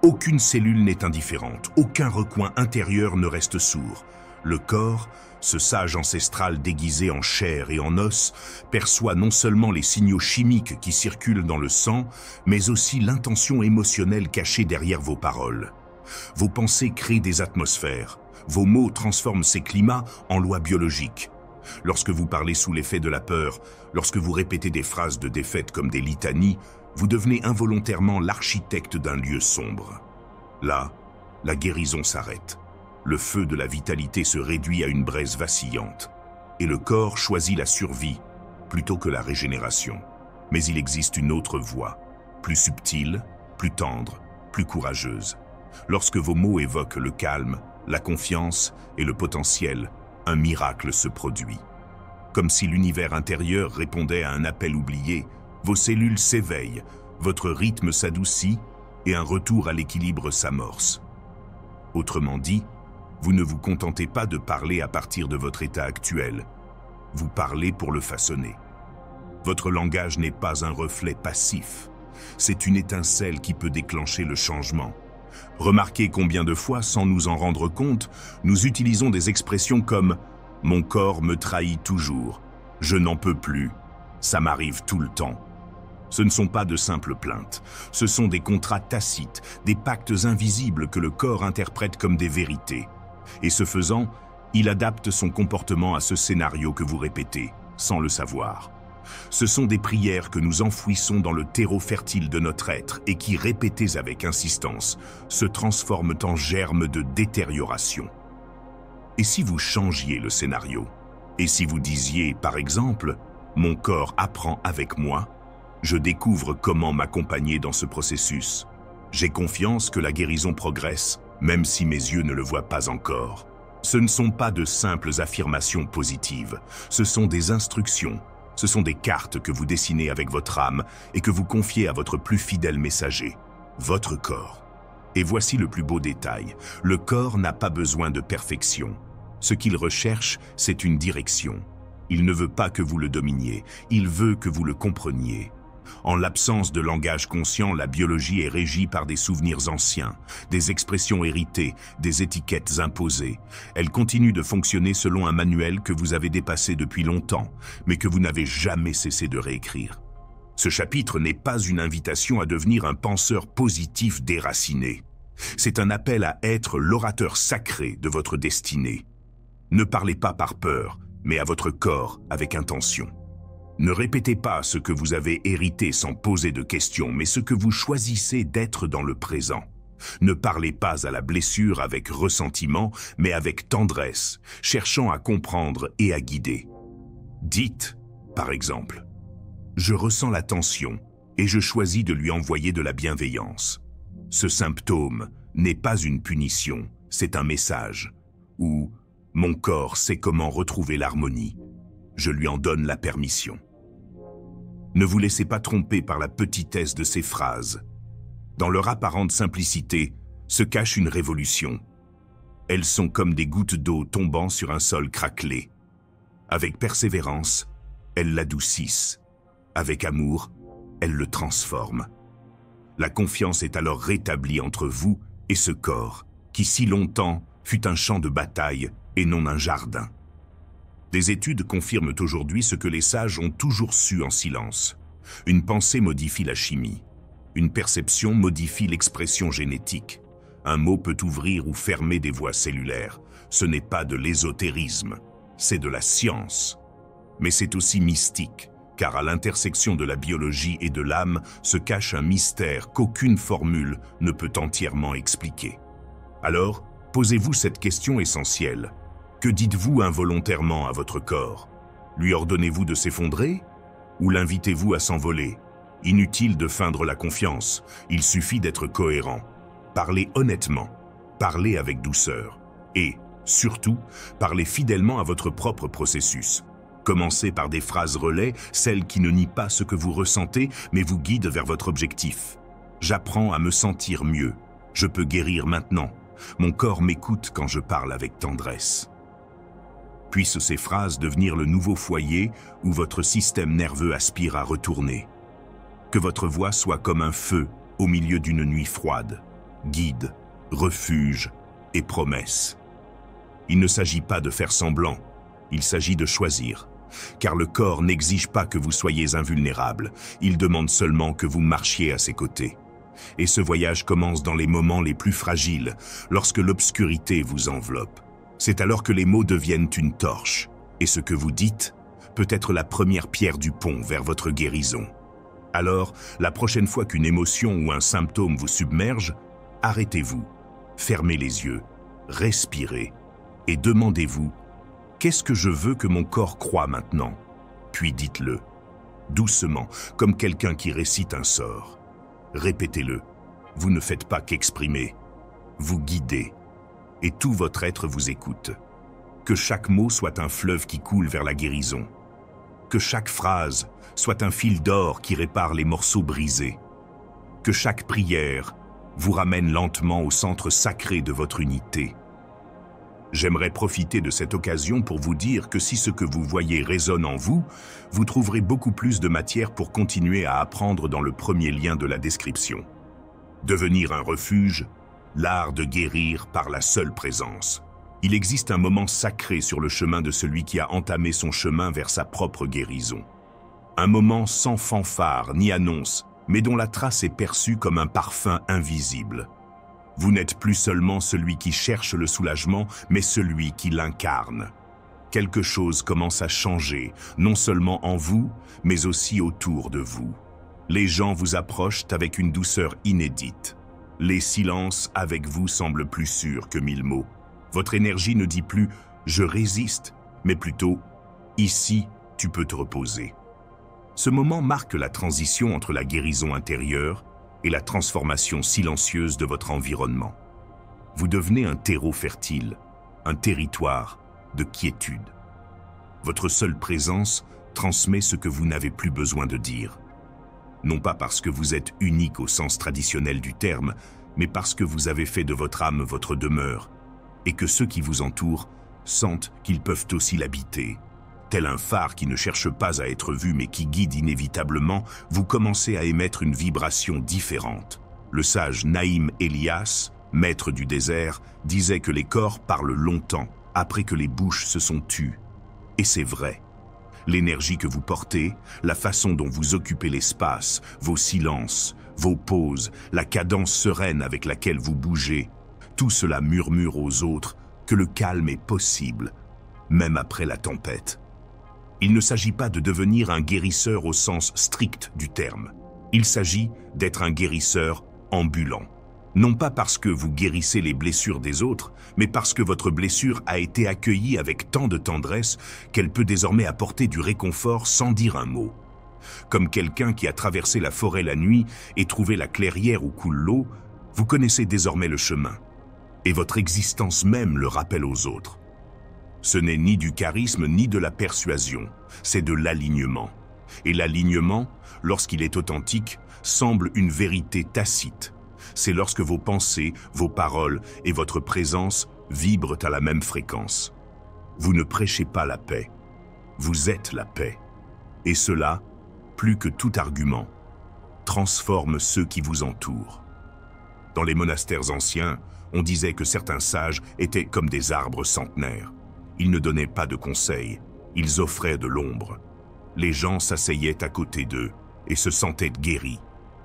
Aucune cellule n'est indifférente, aucun recoin intérieur ne reste sourd. Le corps, ce sage ancestral déguisé en chair et en os, perçoit non seulement les signaux chimiques qui circulent dans le sang, mais aussi l'intention émotionnelle cachée derrière vos paroles. Vos pensées créent des atmosphères. Vos mots transforment ces climats en lois biologiques. Lorsque vous parlez sous l'effet de la peur, lorsque vous répétez des phrases de défaite comme des litanies, vous devenez involontairement l'architecte d'un lieu sombre. Là, la guérison s'arrête. Le feu de la vitalité se réduit à une braise vacillante. Et le corps choisit la survie plutôt que la régénération. Mais il existe une autre voie, plus subtile, plus tendre, plus courageuse. Lorsque vos mots évoquent le calme, la confiance et le potentiel, un miracle se produit. Comme si l'univers intérieur répondait à un appel oublié, vos cellules s'éveillent, votre rythme s'adoucit et un retour à l'équilibre s'amorce. Autrement dit, vous ne vous contentez pas de parler à partir de votre état actuel. Vous parlez pour le façonner. Votre langage n'est pas un reflet passif. C'est une étincelle qui peut déclencher le changement. Remarquez combien de fois, sans nous en rendre compte, nous utilisons des expressions comme « mon corps me trahit toujours »,« je n'en peux plus »,« ça m'arrive tout le temps ». Ce ne sont pas de simples plaintes, ce sont des contrats tacites, des pactes invisibles que le corps interprète comme des vérités. Et ce faisant, il adapte son comportement à ce scénario que vous répétez, sans le savoir. Ce sont des prières que nous enfouissons dans le terreau fertile de notre être et qui, répétées avec insistance, se transforment en germes de détérioration. Et si vous changiez le scénario? Et si vous disiez, par exemple, « Mon corps apprend avec moi, je découvre comment m'accompagner dans ce processus. J'ai confiance que la guérison progresse, même si mes yeux ne le voient pas encore. » Ce ne sont pas de simples affirmations positives, ce sont des instructions. Ce sont des cartes que vous dessinez avec votre âme et que vous confiez à votre plus fidèle messager, votre corps. Et voici le plus beau détail, le corps n'a pas besoin de perfection. Ce qu'il recherche, c'est une direction. Il ne veut pas que vous le dominiez, il veut que vous le compreniez. En l'absence de langage conscient, la biologie est régie par des souvenirs anciens, des expressions héritées, des étiquettes imposées. Elle continue de fonctionner selon un manuel que vous avez dépassé depuis longtemps, mais que vous n'avez jamais cessé de réécrire. Ce chapitre n'est pas une invitation à devenir un penseur positif déraciné. C'est un appel à être l'orateur sacré de votre destinée. Ne parlez pas par peur, mais à votre corps avec intention. Ne répétez pas ce que vous avez hérité sans poser de questions, mais ce que vous choisissez d'être dans le présent. Ne parlez pas à la blessure avec ressentiment, mais avec tendresse, cherchant à comprendre et à guider. Dites, par exemple, « Je ressens la tension et je choisis de lui envoyer de la bienveillance. Ce symptôme n'est pas une punition, c'est un message. » Ou « Mon corps sait comment retrouver l'harmonie. Je lui en donne la permission. » Ne vous laissez pas tromper par la petitesse de ces phrases. Dans leur apparente simplicité se cache une révolution. Elles sont comme des gouttes d'eau tombant sur un sol craquelé. Avec persévérance, elles l'adoucissent. Avec amour, elles le transforment. La confiance est alors rétablie entre vous et ce corps, qui si longtemps fut un champ de bataille et non un jardin. Des études confirment aujourd'hui ce que les sages ont toujours su en silence. Une pensée modifie la chimie. Une perception modifie l'expression génétique. Un mot peut ouvrir ou fermer des voies cellulaires. Ce n'est pas de l'ésotérisme, c'est de la science. Mais c'est aussi mystique, car à l'intersection de la biologie et de l'âme se cache un mystère qu'aucune formule ne peut entièrement expliquer. Alors, posez-vous cette question essentielle. Que dites-vous involontairement à votre corps? Lui ordonnez-vous de s'effondrer? Ou l'invitez-vous à s'envoler? Inutile de feindre la confiance, il suffit d'être cohérent. Parlez honnêtement, parlez avec douceur. Et, surtout, parlez fidèlement à votre propre processus. Commencez par des phrases relais, celles qui ne nient pas ce que vous ressentez, mais vous guident vers votre objectif. J'apprends à me sentir mieux. Je peux guérir maintenant. Mon corps m'écoute quand je parle avec tendresse. Puissent ces phrases devenir le nouveau foyer où votre système nerveux aspire à retourner. Que votre voix soit comme un feu au milieu d'une nuit froide, guide, refuge et promesse. Il ne s'agit pas de faire semblant, il s'agit de choisir. Car le corps n'exige pas que vous soyez invulnérable, il demande seulement que vous marchiez à ses côtés. Et ce voyage commence dans les moments les plus fragiles, lorsque l'obscurité vous enveloppe. C'est alors que les mots deviennent une torche, et ce que vous dites peut être la première pierre du pont vers votre guérison. Alors, la prochaine fois qu'une émotion ou un symptôme vous submerge, arrêtez-vous, fermez les yeux, respirez, et demandez-vous « Qu'est-ce que je veux que mon corps croie maintenant ?» Puis dites-le, doucement, comme quelqu'un qui récite un sort. Répétez-le, vous ne faites pas qu'exprimer, vous guidez, et tout votre être vous écoute. Que chaque mot soit un fleuve qui coule vers la guérison. Que chaque phrase soit un fil d'or qui répare les morceaux brisés. Que chaque prière vous ramène lentement au centre sacré de votre unité. J'aimerais profiter de cette occasion pour vous dire que si ce que vous voyez résonne en vous, vous trouverez beaucoup plus de matière pour continuer à apprendre dans le premier lien de la description. Devenir un refuge, l'art de guérir par la seule présence. Il existe un moment sacré sur le chemin de celui qui a entamé son chemin vers sa propre guérison. Un moment sans fanfare ni annonce, mais dont la trace est perçue comme un parfum invisible. Vous n'êtes plus seulement celui qui cherche le soulagement, mais celui qui l'incarne. Quelque chose commence à changer, non seulement en vous, mais aussi autour de vous. Les gens vous approchent avec une douceur inédite. Les silences avec vous semblent plus sûrs que 1000 mots. Votre énergie ne dit plus « je résiste », mais plutôt « ici, tu peux te reposer ». Ce moment marque la transition entre la guérison intérieure et la transformation silencieuse de votre environnement. Vous devenez un terreau fertile, un territoire de quiétude. Votre seule présence transmet ce que vous n'avez plus besoin de dire. Non pas parce que vous êtes unique au sens traditionnel du terme, mais parce que vous avez fait de votre âme votre demeure, et que ceux qui vous entourent sentent qu'ils peuvent aussi l'habiter. Tel un phare qui ne cherche pas à être vu mais qui guide inévitablement, vous commencez à émettre une vibration différente. Le sage Naïm Elias, maître du désert, disait que les corps parlent longtemps après que les bouches se sont tues. Et c'est vrai. L'énergie que vous portez, la façon dont vous occupez l'espace, vos silences, vos pauses, la cadence sereine avec laquelle vous bougez, tout cela murmure aux autres que le calme est possible, même après la tempête. Il ne s'agit pas de devenir un guérisseur au sens strict du terme. Il s'agit d'être un guérisseur ambulant. Non pas parce que vous guérissez les blessures des autres, mais parce que votre blessure a été accueillie avec tant de tendresse qu'elle peut désormais apporter du réconfort sans dire un mot. Comme quelqu'un qui a traversé la forêt la nuit et trouvé la clairière où coule l'eau, vous connaissez désormais le chemin. Et votre existence même le rappelle aux autres. Ce n'est ni du charisme ni de la persuasion, c'est de l'alignement. Et l'alignement, lorsqu'il est authentique, semble une vérité tacite. C'est lorsque vos pensées, vos paroles et votre présence vibrent à la même fréquence. Vous ne prêchez pas la paix, vous êtes la paix. Et cela, plus que tout argument, transforme ceux qui vous entourent. Dans les monastères anciens, on disait que certains sages étaient comme des arbres centenaires. Ils ne donnaient pas de conseils, ils offraient de l'ombre. Les gens s'asseyaient à côté d'eux et se sentaient guéris,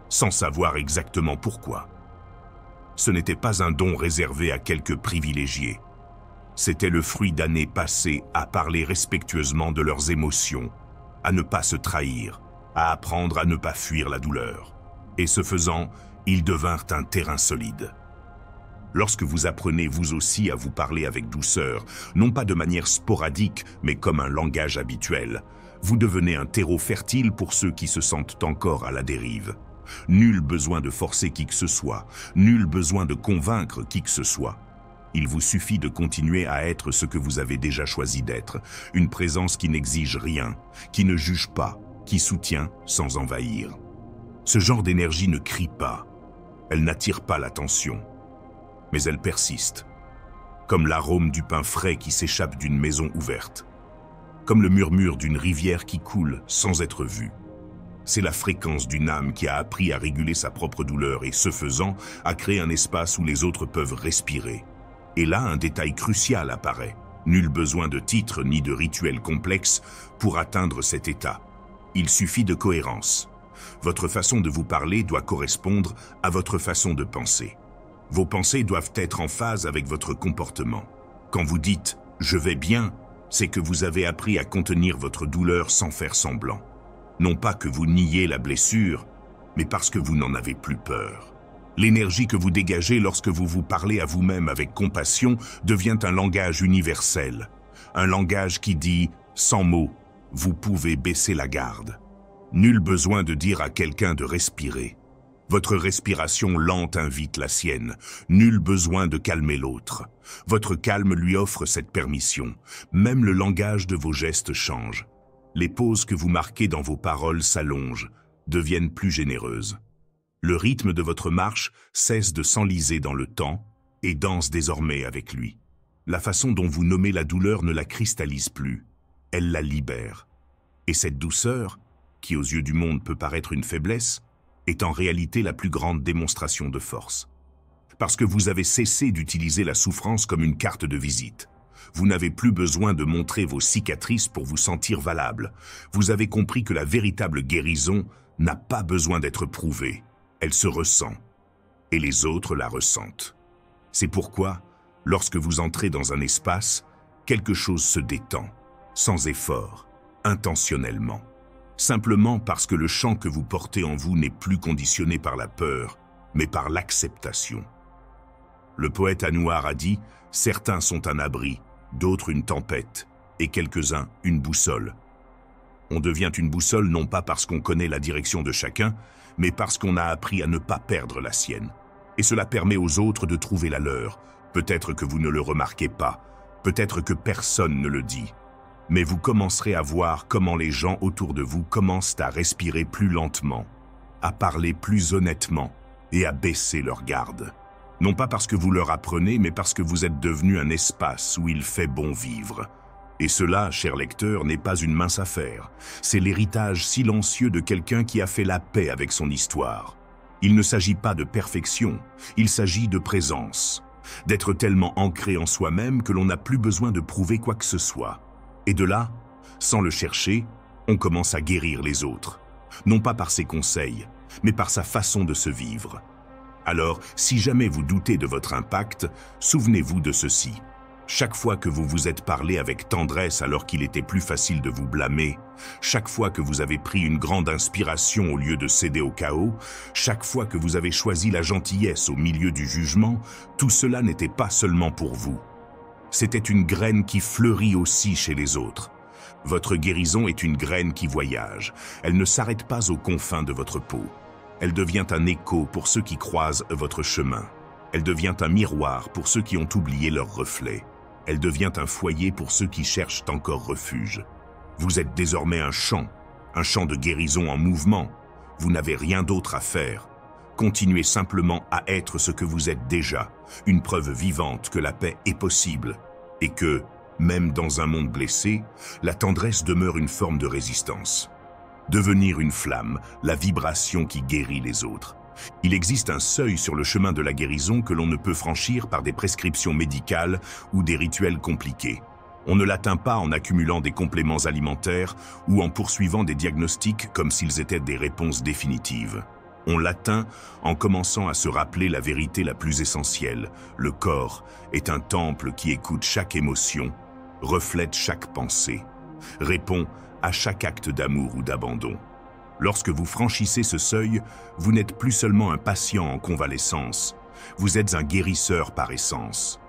sans savoir exactement pourquoi. Ce n'était pas un don réservé à quelques privilégiés. C'était le fruit d'années passées à parler respectueusement de leurs émotions, à ne pas se trahir, à apprendre à ne pas fuir la douleur. Et ce faisant, ils devinrent un terrain solide. Lorsque vous apprenez vous aussi à vous parler avec douceur, non pas de manière sporadique, mais comme un langage habituel, vous devenez un terreau fertile pour ceux qui se sentent encore à la dérive. Nul besoin de forcer qui que ce soit, nul besoin de convaincre qui que ce soit. Il vous suffit de continuer à être ce que vous avez déjà choisi d'être, une présence qui n'exige rien, qui ne juge pas, qui soutient sans envahir. Ce genre d'énergie ne crie pas, elle n'attire pas l'attention. Mais elle persiste, comme l'arôme du pain frais qui s'échappe d'une maison ouverte, comme le murmure d'une rivière qui coule sans être vue. C'est la fréquence d'une âme qui a appris à réguler sa propre douleur et, ce faisant, à créer un espace où les autres peuvent respirer. Et là, un détail crucial apparaît. Nul besoin de titre ni de rituel complexe pour atteindre cet état. Il suffit de cohérence. Votre façon de vous parler doit correspondre à votre façon de penser. Vos pensées doivent être en phase avec votre comportement. Quand vous dites « je vais bien », c'est que vous avez appris à contenir votre douleur sans faire semblant. Non pas que vous niez la blessure, mais parce que vous n'en avez plus peur. L'énergie que vous dégagez lorsque vous vous parlez à vous-même avec compassion devient un langage universel. Un langage qui dit, sans mots, vous pouvez baisser la garde. Nul besoin de dire à quelqu'un de respirer. Votre respiration lente invite la sienne. Nul besoin de calmer l'autre. Votre calme lui offre cette permission. Même le langage de vos gestes change. Les pauses que vous marquez dans vos paroles s'allongent, deviennent plus généreuses. Le rythme de votre marche cesse de s'enliser dans le temps et danse désormais avec lui. La façon dont vous nommez la douleur ne la cristallise plus, elle la libère. Et cette douceur, qui aux yeux du monde peut paraître une faiblesse, est en réalité la plus grande démonstration de force. Parce que vous avez cessé d'utiliser la souffrance comme une carte de visite. Vous n'avez plus besoin de montrer vos cicatrices pour vous sentir valable. Vous avez compris que la véritable guérison n'a pas besoin d'être prouvée. Elle se ressent, et les autres la ressentent. C'est pourquoi, lorsque vous entrez dans un espace, quelque chose se détend, sans effort, intentionnellement. Simplement parce que le chant que vous portez en vous n'est plus conditionné par la peur, mais par l'acceptation. Le poète Anouar a dit « Certains sont un abri, d'autres une tempête, et quelques-uns une boussole ». On devient une boussole non pas parce qu'on connaît la direction de chacun, mais parce qu'on a appris à ne pas perdre la sienne. Et cela permet aux autres de trouver la leur. Peut-être que vous ne le remarquez pas, peut-être que personne ne le dit. Mais vous commencerez à voir comment les gens autour de vous commencent à respirer plus lentement, à parler plus honnêtement et à baisser leur garde. Non pas parce que vous leur apprenez, mais parce que vous êtes devenu un espace où il fait bon vivre. Et cela, cher lecteur, n'est pas une mince affaire. C'est l'héritage silencieux de quelqu'un qui a fait la paix avec son histoire. Il ne s'agit pas de perfection, il s'agit de présence. D'être tellement ancré en soi-même que l'on n'a plus besoin de prouver quoi que ce soit. Et de là, sans le chercher, on commence à guérir les autres. Non pas par ses conseils, mais par sa façon de se vivre. Alors, si jamais vous doutez de votre impact, souvenez-vous de ceci. Chaque fois que vous vous êtes parlé avec tendresse alors qu'il était plus facile de vous blâmer, chaque fois que vous avez pris une grande inspiration au lieu de céder au chaos, chaque fois que vous avez choisi la gentillesse au milieu du jugement, tout cela n'était pas seulement pour vous. C'était une graine qui fleurit aussi chez les autres. Votre guérison est une graine qui voyage. Elle ne s'arrête pas aux confins de votre peau. Elle devient un écho pour ceux qui croisent votre chemin. Elle devient un miroir pour ceux qui ont oublié leur reflet. Elle devient un foyer pour ceux qui cherchent encore refuge. Vous êtes désormais un champ de guérison en mouvement. Vous n'avez rien d'autre à faire. Continuez simplement à être ce que vous êtes déjà, une preuve vivante que la paix est possible et que, même dans un monde blessé, la tendresse demeure une forme de résistance. Devenir une flamme, la vibration qui guérit les autres. Il existe un seuil sur le chemin de la guérison que l'on ne peut franchir par des prescriptions médicales ou des rituels compliqués. On ne l'atteint pas en accumulant des compléments alimentaires ou en poursuivant des diagnostics comme s'ils étaient des réponses définitives. On l'atteint en commençant à se rappeler la vérité la plus essentielle. Le corps est un temple qui écoute chaque émotion, reflète chaque pensée, répond à chaque acte d'amour ou d'abandon. Lorsque vous franchissez ce seuil, vous n'êtes plus seulement un patient en convalescence, vous êtes un guérisseur par essence.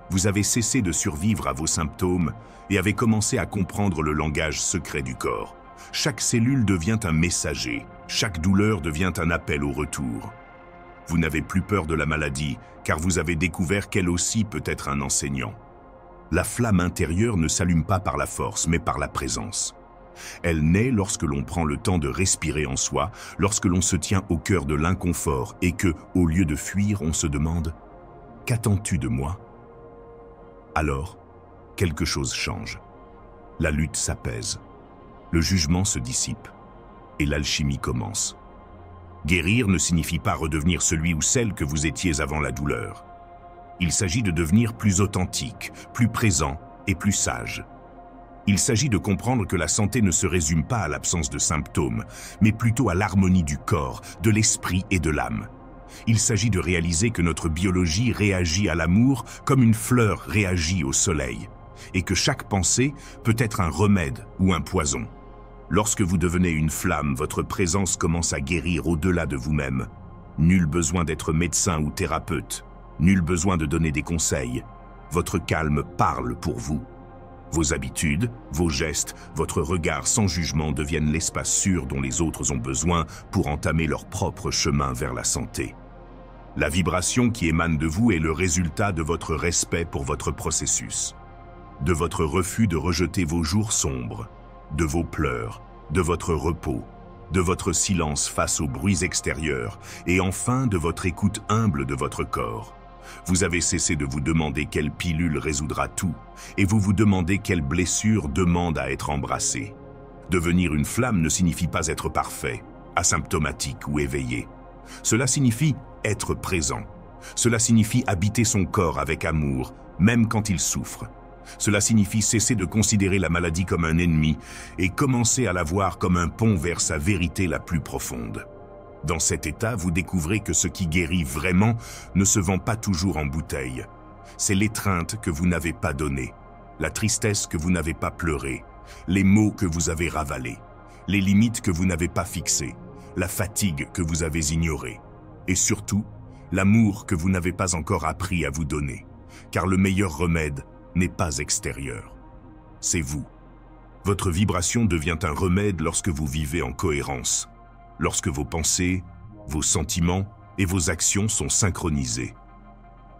Vous avez cessé de survivre à vos symptômes et avez commencé à comprendre le langage secret du corps. Chaque cellule devient un messager, chaque douleur devient un appel au retour. Vous n'avez plus peur de la maladie, car vous avez découvert qu'elle aussi peut être un enseignant. La flamme intérieure ne s'allume pas par la force, mais par la présence. Elle naît lorsque l'on prend le temps de respirer en soi, lorsque l'on se tient au cœur de l'inconfort et que, au lieu de fuir, on se demande « Qu'attends-tu de moi ?» Alors, quelque chose change. La lutte s'apaise, le jugement se dissipe et l'alchimie commence. Guérir ne signifie pas redevenir celui ou celle que vous étiez avant la douleur. Il s'agit de devenir plus authentique, plus présent et plus sage. Il s'agit de comprendre que la santé ne se résume pas à l'absence de symptômes, mais plutôt à l'harmonie du corps, de l'esprit et de l'âme. Il s'agit de réaliser que notre biologie réagit à l'amour comme une fleur réagit au soleil, et que chaque pensée peut être un remède ou un poison. Lorsque vous devenez une flamme, votre présence commence à guérir au-delà de vous-même. Nul besoin d'être médecin ou thérapeute, nul besoin de donner des conseils. Votre calme parle pour vous. Vos habitudes, vos gestes, votre regard sans jugement deviennent l'espace sûr dont les autres ont besoin pour entamer leur propre chemin vers la santé. La vibration qui émane de vous est le résultat de votre respect pour votre processus, de votre refus de rejeter vos jours sombres, de vos pleurs, de votre repos, de votre silence face aux bruits extérieurs et enfin de votre écoute humble de votre corps. Vous avez cessé de vous demander quelle pilule résoudra tout, et vous vous demandez quelle blessure demande à être embrassée. Devenir une flamme ne signifie pas être parfait, asymptomatique ou éveillé. Cela signifie être présent. Cela signifie habiter son corps avec amour, même quand il souffre. Cela signifie cesser de considérer la maladie comme un ennemi et commencer à la voir comme un pont vers sa vérité la plus profonde. Dans cet état, vous découvrez que ce qui guérit vraiment ne se vend pas toujours en bouteille. C'est l'étreinte que vous n'avez pas donnée, la tristesse que vous n'avez pas pleurée, les mots que vous avez ravalés, les limites que vous n'avez pas fixées, la fatigue que vous avez ignorée, et surtout, l'amour que vous n'avez pas encore appris à vous donner, car le meilleur remède n'est pas extérieur. C'est vous. Votre vibration devient un remède lorsque vous vivez en cohérence, lorsque vos pensées, vos sentiments et vos actions sont synchronisés.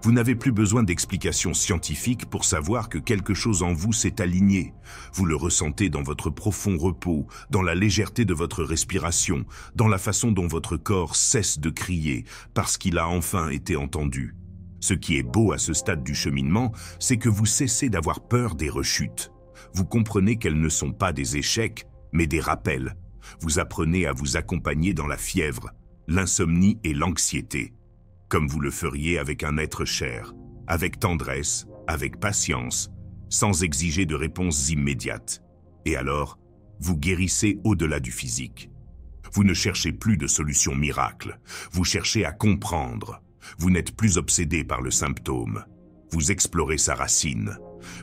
Vous n'avez plus besoin d'explications scientifiques pour savoir que quelque chose en vous s'est aligné. Vous le ressentez dans votre profond repos, dans la légèreté de votre respiration, dans la façon dont votre corps cesse de crier parce qu'il a enfin été entendu. Ce qui est beau à ce stade du cheminement, c'est que vous cessez d'avoir peur des rechutes. Vous comprenez qu'elles ne sont pas des échecs, mais des rappels. Vous apprenez à vous accompagner dans la fièvre, l'insomnie et l'anxiété, comme vous le feriez avec un être cher, avec tendresse, avec patience, sans exiger de réponses immédiates. Et alors, vous guérissez au-delà du physique. Vous ne cherchez plus de solution miracle, vous cherchez à comprendre. Vous n'êtes plus obsédé par le symptôme. Vous explorez sa racine.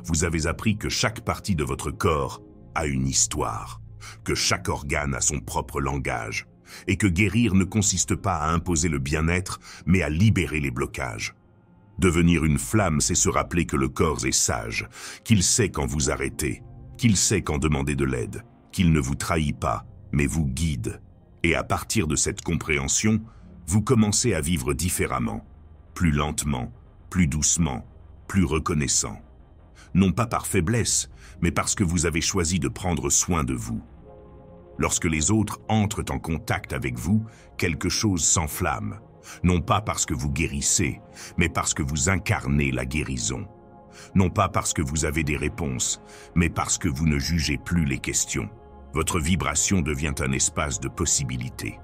Vous avez appris que chaque partie de votre corps a une histoire, que chaque organe a son propre langage, et que guérir ne consiste pas à imposer le bien-être, mais à libérer les blocages. Devenir une flamme, c'est se rappeler que le corps est sage, qu'il sait quand vous arrêtez, qu'il sait quand demander de l'aide, qu'il ne vous trahit pas, mais vous guide. Et à partir de cette compréhension, vous commencez à vivre différemment, plus lentement, plus doucement, plus reconnaissant. Non pas par faiblesse, mais parce que vous avez choisi de prendre soin de vous. Lorsque les autres entrent en contact avec vous, quelque chose s'enflamme. Non pas parce que vous guérissez, mais parce que vous incarnez la guérison. Non pas parce que vous avez des réponses, mais parce que vous ne jugez plus les questions. Votre vibration devient un espace de possibilités.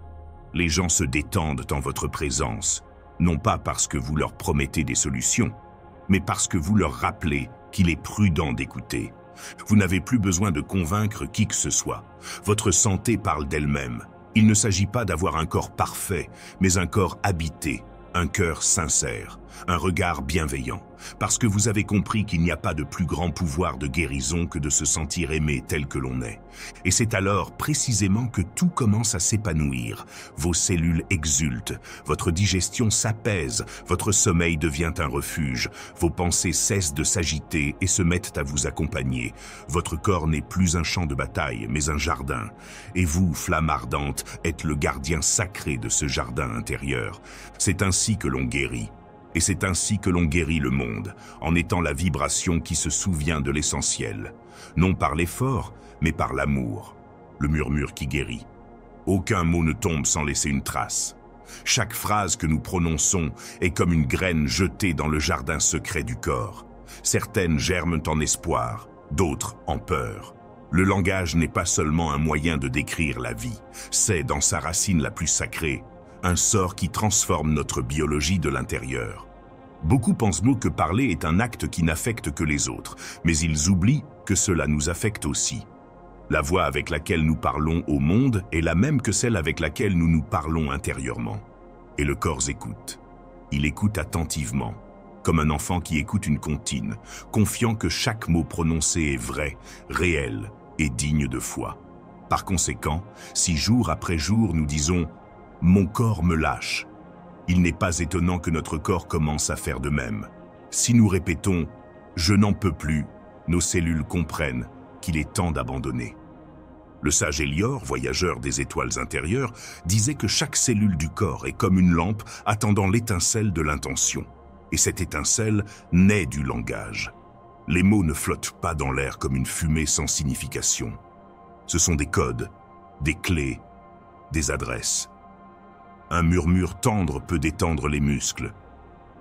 Les gens se détendent en votre présence, non pas parce que vous leur promettez des solutions, mais parce que vous leur rappelez qu'il est prudent d'écouter. Vous n'avez plus besoin de convaincre qui que ce soit. Votre santé parle d'elle-même. Il ne s'agit pas d'avoir un corps parfait, mais un corps habité, un cœur sincère, un regard bienveillant, parce que vous avez compris qu'il n'y a pas de plus grand pouvoir de guérison que de se sentir aimé tel que l'on est. Et c'est alors précisément que tout commence à s'épanouir. Vos cellules exultent, votre digestion s'apaise, votre sommeil devient un refuge, vos pensées cessent de s'agiter et se mettent à vous accompagner. Votre corps n'est plus un champ de bataille, mais un jardin. Et vous, flamme ardente, êtes le gardien sacré de ce jardin intérieur. C'est ainsi que l'on guérit. Et c'est ainsi que l'on guérit le monde, en étant la vibration qui se souvient de l'essentiel. Non par l'effort, mais par l'amour. Le murmure qui guérit. Aucun mot ne tombe sans laisser une trace. Chaque phrase que nous prononçons est comme une graine jetée dans le jardin secret du corps. Certaines germent en espoir, d'autres en peur. Le langage n'est pas seulement un moyen de décrire la vie, c'est, dans sa racine la plus sacrée, un sort qui transforme notre biologie de l'intérieur. Beaucoup pensent que parler est un acte qui n'affecte que les autres, mais ils oublient que cela nous affecte aussi. La voix avec laquelle nous parlons au monde est la même que celle avec laquelle nous nous parlons intérieurement. Et le corps écoute. Il écoute attentivement, comme un enfant qui écoute une comptine, confiant que chaque mot prononcé est vrai, réel et digne de foi. Par conséquent, si jour après jour nous disons « mon corps me lâche », il n'est pas étonnant que notre corps commence à faire de même. Si nous répétons « je n'en peux plus », nos cellules comprennent qu'il est temps d'abandonner. Le sage Hélior, voyageur des étoiles intérieures, disait que chaque cellule du corps est comme une lampe attendant l'étincelle de l'intention. Et cette étincelle naît du langage. Les mots ne flottent pas dans l'air comme une fumée sans signification. Ce sont des codes, des clés, des adresses. Un murmure tendre peut détendre les muscles.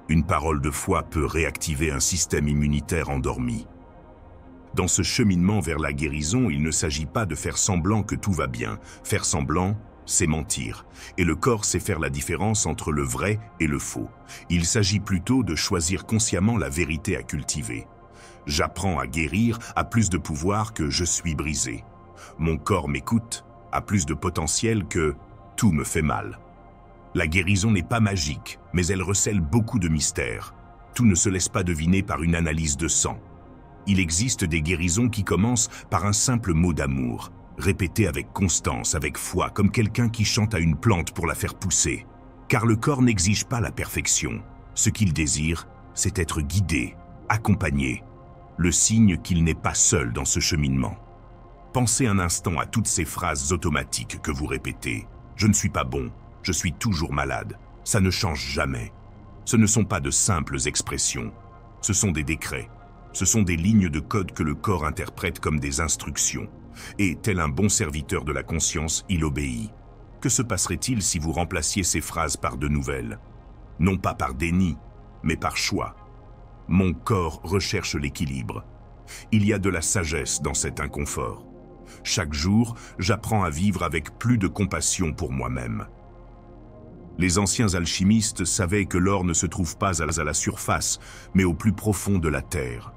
Une parole de foi peut réactiver un système immunitaire endormi. Dans ce cheminement vers la guérison, il ne s'agit pas de faire semblant que tout va bien. Faire semblant, c'est mentir. Et le corps sait faire la différence entre le vrai et le faux. Il s'agit plutôt de choisir consciemment la vérité à cultiver. J'apprends à guérir a plus de pouvoir que je suis brisé. Mon corps m'écoute a plus de potentiel que tout me fait mal. La guérison n'est pas magique, mais elle recèle beaucoup de mystères. Tout ne se laisse pas deviner par une analyse de sang. Il existe des guérisons qui commencent par un simple mot d'amour, répété avec constance, avec foi, comme quelqu'un qui chante à une plante pour la faire pousser. Car le corps n'exige pas la perfection. Ce qu'il désire, c'est être guidé, accompagné, le signe qu'il n'est pas seul dans ce cheminement. Pensez un instant à toutes ces phrases automatiques que vous répétez. « Je ne suis pas bon, je suis toujours malade, ça ne change jamais ». Ce ne sont pas de simples expressions, ce sont des décrets. Ce sont des lignes de code que le corps interprète comme des instructions. Et, tel un bon serviteur de la conscience, il obéit. Que se passerait-il si vous remplaciez ces phrases par de nouvelles? Non pas par déni, mais par choix. Mon corps recherche l'équilibre. Il y a de la sagesse dans cet inconfort. Chaque jour, j'apprends à vivre avec plus de compassion pour moi-même. Les anciens alchimistes savaient que l'or ne se trouve pas à la surface, mais au plus profond de la terre.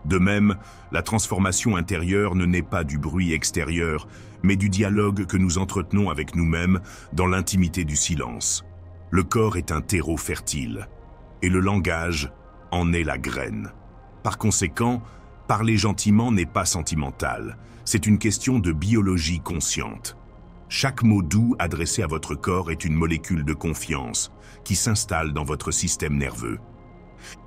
De même, la transformation intérieure ne naît pas du bruit extérieur, mais du dialogue que nous entretenons avec nous-mêmes dans l'intimité du silence. Le corps est un terreau fertile, et le langage en est la graine. Par conséquent, parler gentiment n'est pas sentimental, c'est une question de biologie consciente. Chaque mot doux adressé à votre corps est une molécule de confiance qui s'installe dans votre système nerveux.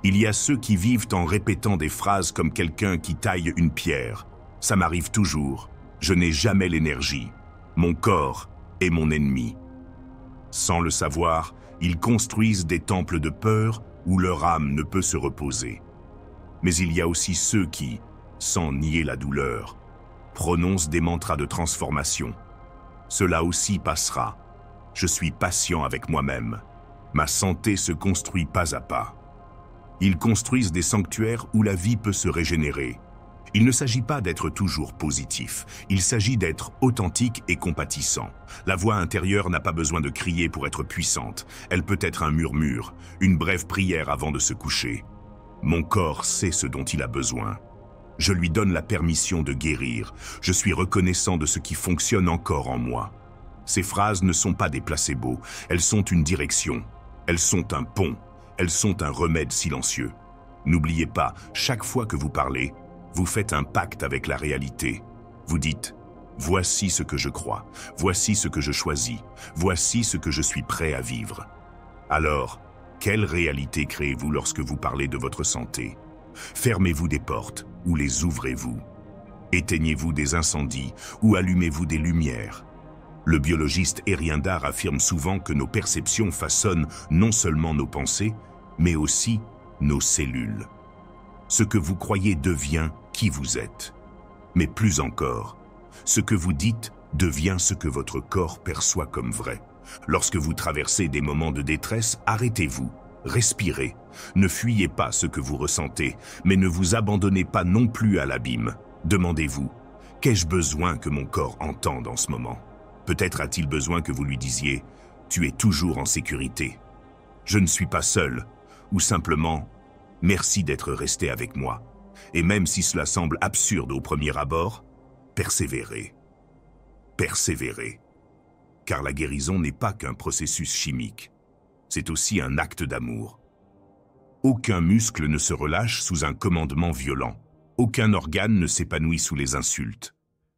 Il y a ceux qui vivent en répétant des phrases comme quelqu'un qui taille une pierre. Ça m'arrive toujours. Je n'ai jamais l'énergie. Mon corps est mon ennemi. Sans le savoir, ils construisent des temples de peur où leur âme ne peut se reposer. Mais il y a aussi ceux qui, sans nier la douleur, prononcent des mantras de transformation. Cela aussi passera. Je suis patient avec moi-même. Ma santé se construit pas à pas. Ils construisent des sanctuaires où la vie peut se régénérer. Il ne s'agit pas d'être toujours positif, il s'agit d'être authentique et compatissant. La voix intérieure n'a pas besoin de crier pour être puissante, elle peut être un murmure, une brève prière avant de se coucher. Mon corps sait ce dont il a besoin. Je lui donne la permission de guérir, je suis reconnaissant de ce qui fonctionne encore en moi. Ces phrases ne sont pas des placebos, elles sont une direction, elles sont un pont, elles sont un remède silencieux. N'oubliez pas, chaque fois que vous parlez, vous faites un pacte avec la réalité. Vous dites « Voici ce que je crois, voici ce que je choisis, voici ce que je suis prêt à vivre ». Alors, quelle réalité créez-vous lorsque vous parlez de votre santé? Fermez-vous des portes ou les ouvrez-vous? Éteignez-vous des incendies ou allumez-vous des lumières? Le biologiste Eriandar affirme souvent que nos perceptions façonnent non seulement nos pensées, mais aussi nos cellules. Ce que vous croyez devient qui vous êtes. Mais plus encore, ce que vous dites devient ce que votre corps perçoit comme vrai. Lorsque vous traversez des moments de détresse, arrêtez-vous, respirez. Ne fuyez pas ce que vous ressentez, mais ne vous abandonnez pas non plus à l'abîme. Demandez-vous, qu'ai-je besoin que mon corps entende en ce moment? Peut-être a-t-il besoin que vous lui disiez « Tu es toujours en sécurité. Je ne suis pas seul » ou simplement « merci d'être resté avec moi ». Et même si cela semble absurde au premier abord, persévérez. Persévérez. Car la guérison n'est pas qu'un processus chimique, c'est aussi un acte d'amour. Aucun muscle ne se relâche sous un commandement violent. Aucun organe ne s'épanouit sous les insultes.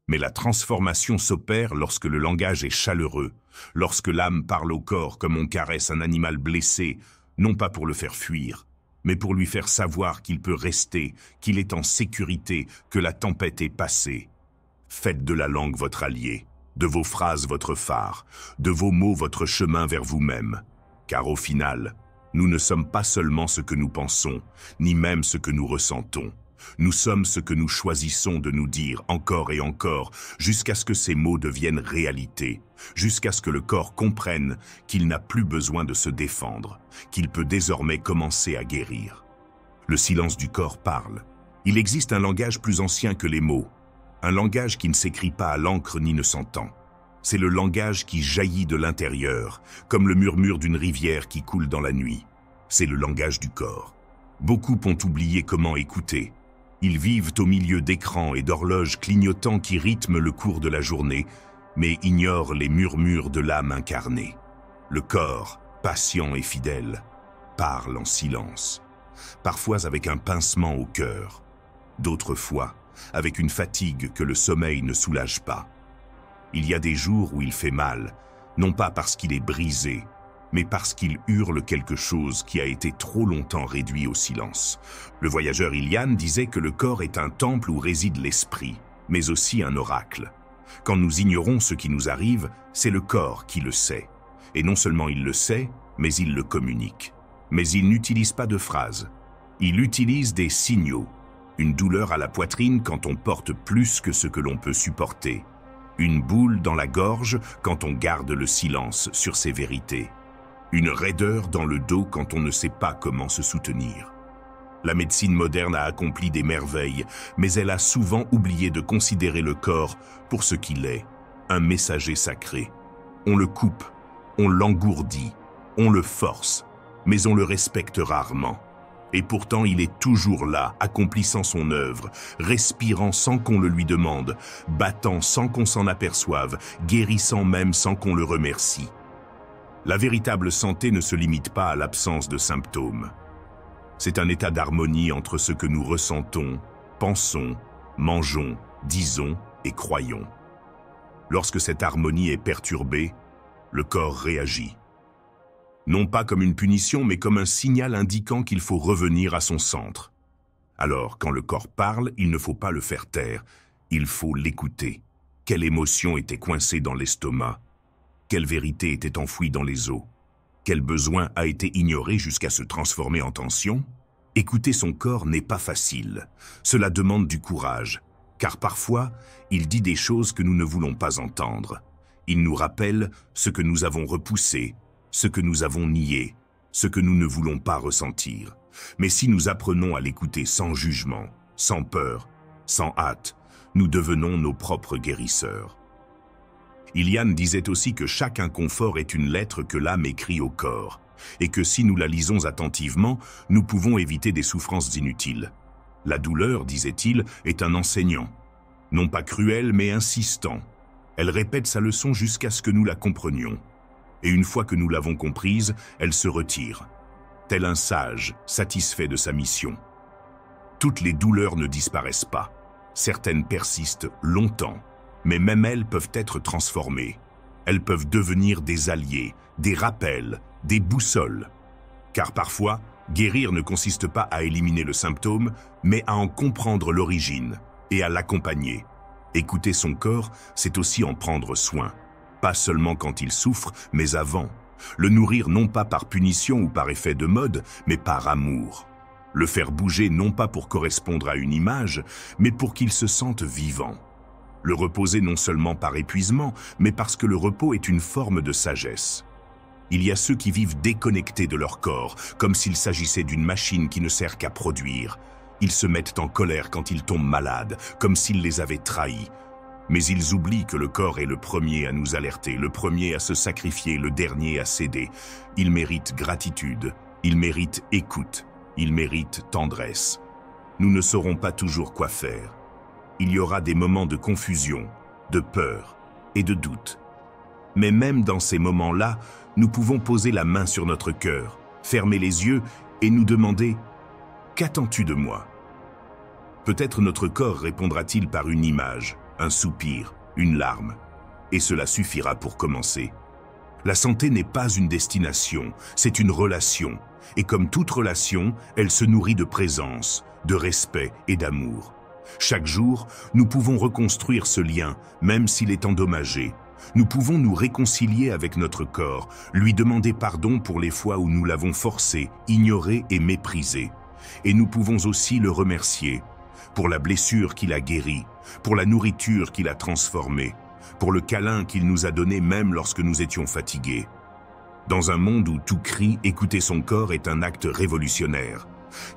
Mais la transformation s'opère lorsque le langage est chaleureux, lorsque l'âme parle au corps comme on caresse un animal blessé, non pas pour le faire fuir, mais pour lui faire savoir qu'il peut rester, qu'il est en sécurité, que la tempête est passée. Faites de la langue votre allié, de vos phrases votre phare, de vos mots votre chemin vers vous-même. Car au final, nous ne sommes pas seulement ce que nous pensons, ni même ce que nous ressentons. Nous sommes ce que nous choisissons de nous dire encore et encore, jusqu'à ce que ces mots deviennent réalité, jusqu'à ce que le corps comprenne qu'il n'a plus besoin de se défendre, qu'il peut désormais commencer à guérir. Le silence du corps parle. Il existe un langage plus ancien que les mots, un langage qui ne s'écrit pas à l'encre ni ne s'entend. C'est le langage qui jaillit de l'intérieur, comme le murmure d'une rivière qui coule dans la nuit. C'est le langage du corps. Beaucoup ont oublié comment écouter. Ils vivent au milieu d'écrans et d'horloges clignotants qui rythment le cours de la journée, mais ignorent les murmures de l'âme incarnée. Le corps, patient et fidèle, parle en silence, parfois avec un pincement au cœur, d'autres fois avec une fatigue que le sommeil ne soulage pas. Il y a des jours où il fait mal, non pas parce qu'il est brisé, mais parce qu'il hurle quelque chose qui a été trop longtemps réduit au silence. Le voyageur Ilian disait que le corps est un temple où réside l'esprit, mais aussi un oracle. Quand nous ignorons ce qui nous arrive, c'est le corps qui le sait. Et non seulement il le sait, mais il le communique. Mais il n'utilise pas de phrases. Il utilise des signaux. Une douleur à la poitrine quand on porte plus que ce que l'on peut supporter. Une boule dans la gorge quand on garde le silence sur ses vérités. Une raideur dans le dos quand on ne sait pas comment se soutenir. La médecine moderne a accompli des merveilles, mais elle a souvent oublié de considérer le corps pour ce qu'il est, un messager sacré. On le coupe, on l'engourdit, on le force, mais on le respecte rarement. Et pourtant, il est toujours là, accomplissant son œuvre, respirant sans qu'on le lui demande, battant sans qu'on s'en aperçoive, guérissant même sans qu'on le remercie. La véritable santé ne se limite pas à l'absence de symptômes. C'est un état d'harmonie entre ce que nous ressentons, pensons, mangeons, disons et croyons. Lorsque cette harmonie est perturbée, le corps réagit. Non pas comme une punition, mais comme un signal indiquant qu'il faut revenir à son centre. Alors, quand le corps parle, il ne faut pas le faire taire, il faut l'écouter. Quelle émotion était coincée dans l'estomac? Quelle vérité était enfouie dans les os? Quel besoin a été ignoré jusqu'à se transformer en tension? Écouter son corps n'est pas facile. Cela demande du courage, car parfois, il dit des choses que nous ne voulons pas entendre. Il nous rappelle ce que nous avons repoussé, ce que nous avons nié, ce que nous ne voulons pas ressentir. Mais si nous apprenons à l'écouter sans jugement, sans peur, sans hâte, nous devenons nos propres guérisseurs. Ilian disait aussi que chaque inconfort est une lettre que l'âme écrit au corps, et que si nous la lisons attentivement, nous pouvons éviter des souffrances inutiles. La douleur, disait-il, est un enseignant. Non pas cruel, mais insistant. Elle répète sa leçon jusqu'à ce que nous la comprenions. Et une fois que nous l'avons comprise, elle se retire, tel un sage satisfait de sa mission. Toutes les douleurs ne disparaissent pas. Certaines persistent longtemps, mais même elles peuvent être transformées. Elles peuvent devenir des alliés, des rappels, des boussoles. Car parfois, guérir ne consiste pas à éliminer le symptôme, mais à en comprendre l'origine et à l'accompagner. Écouter son corps, c'est aussi en prendre soin. Pas seulement quand il souffre, mais avant. Le nourrir non pas par punition ou par effet de mode, mais par amour. Le faire bouger non pas pour correspondre à une image, mais pour qu'il se sente vivant. Le reposer non seulement par épuisement, mais parce que le repos est une forme de sagesse. Il y a ceux qui vivent déconnectés de leur corps, comme s'il s'agissait d'une machine qui ne sert qu'à produire. Ils se mettent en colère quand ils tombent malades, comme s'ils les avaient trahis. Mais ils oublient que le corps est le premier à nous alerter, le premier à se sacrifier, le dernier à céder. Il mérite gratitude, Il mérite écoute, il mérite tendresse. Nous ne saurons pas toujours quoi faire. Il y aura des moments de confusion, de peur et de doute. Mais même dans ces moments-là, nous pouvons poser la main sur notre cœur, fermer les yeux et nous demander « Qu'attends-tu de moi ?» Peut-être notre corps répondra-t-il par une image, un soupir, une larme. Et cela suffira pour commencer. La santé n'est pas une destination, c'est une relation. Et comme toute relation, elle se nourrit de présence, de respect et d'amour. Chaque jour, nous pouvons reconstruire ce lien, même s'il est endommagé. Nous pouvons nous réconcilier avec notre corps, lui demander pardon pour les fois où nous l'avons forcé, ignoré et méprisé. Et nous pouvons aussi le remercier pour la blessure qu'il a guérie, pour la nourriture qu'il a transformée, pour le câlin qu'il nous a donné même lorsque nous étions fatigués. Dans un monde où tout crie, écouter son corps est un acte révolutionnaire,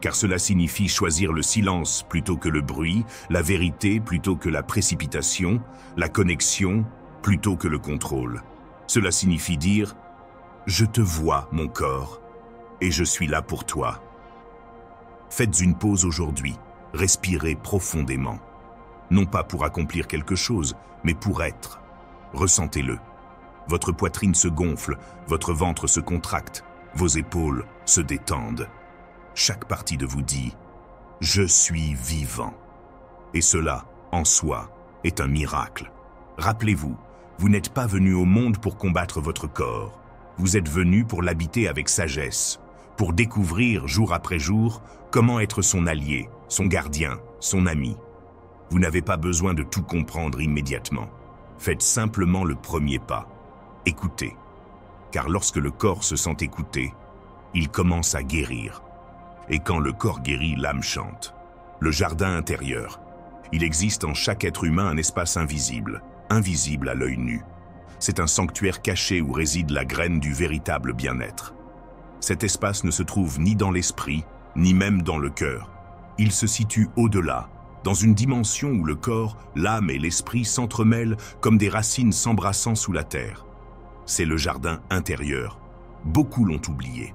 car cela signifie choisir le silence plutôt que le bruit, la vérité plutôt que la précipitation, la connexion plutôt que le contrôle. Cela signifie dire « Je te vois, mon corps, et je suis là pour toi ». Faites une pause aujourd'hui, respirez profondément. Non pas pour accomplir quelque chose, mais pour être. Ressentez-le. Votre poitrine se gonfle, votre ventre se contracte, vos épaules se détendent. Chaque partie de vous dit « Je suis vivant ». Et cela, en soi, est un miracle. Rappelez-vous, vous n'êtes pas venu au monde pour combattre votre corps. Vous êtes venu pour l'habiter avec sagesse, pour découvrir jour après jour comment être son allié, son gardien, son ami. Vous n'avez pas besoin de tout comprendre immédiatement. Faites simplement le premier pas. Écoutez. Car lorsque le corps se sent écouté, il commence à guérir. Et quand le corps guérit, l'âme chante. Le jardin intérieur. Il existe en chaque être humain un espace invisible, invisible à l'œil nu. C'est un sanctuaire caché où réside la graine du véritable bien-être. Cet espace ne se trouve ni dans l'esprit, ni même dans le cœur. Il se situe au-delà, dans une dimension où le corps, l'âme et l'esprit s'entremêlent comme des racines s'embrassant sous la terre. C'est le jardin intérieur. Beaucoup l'ont oublié.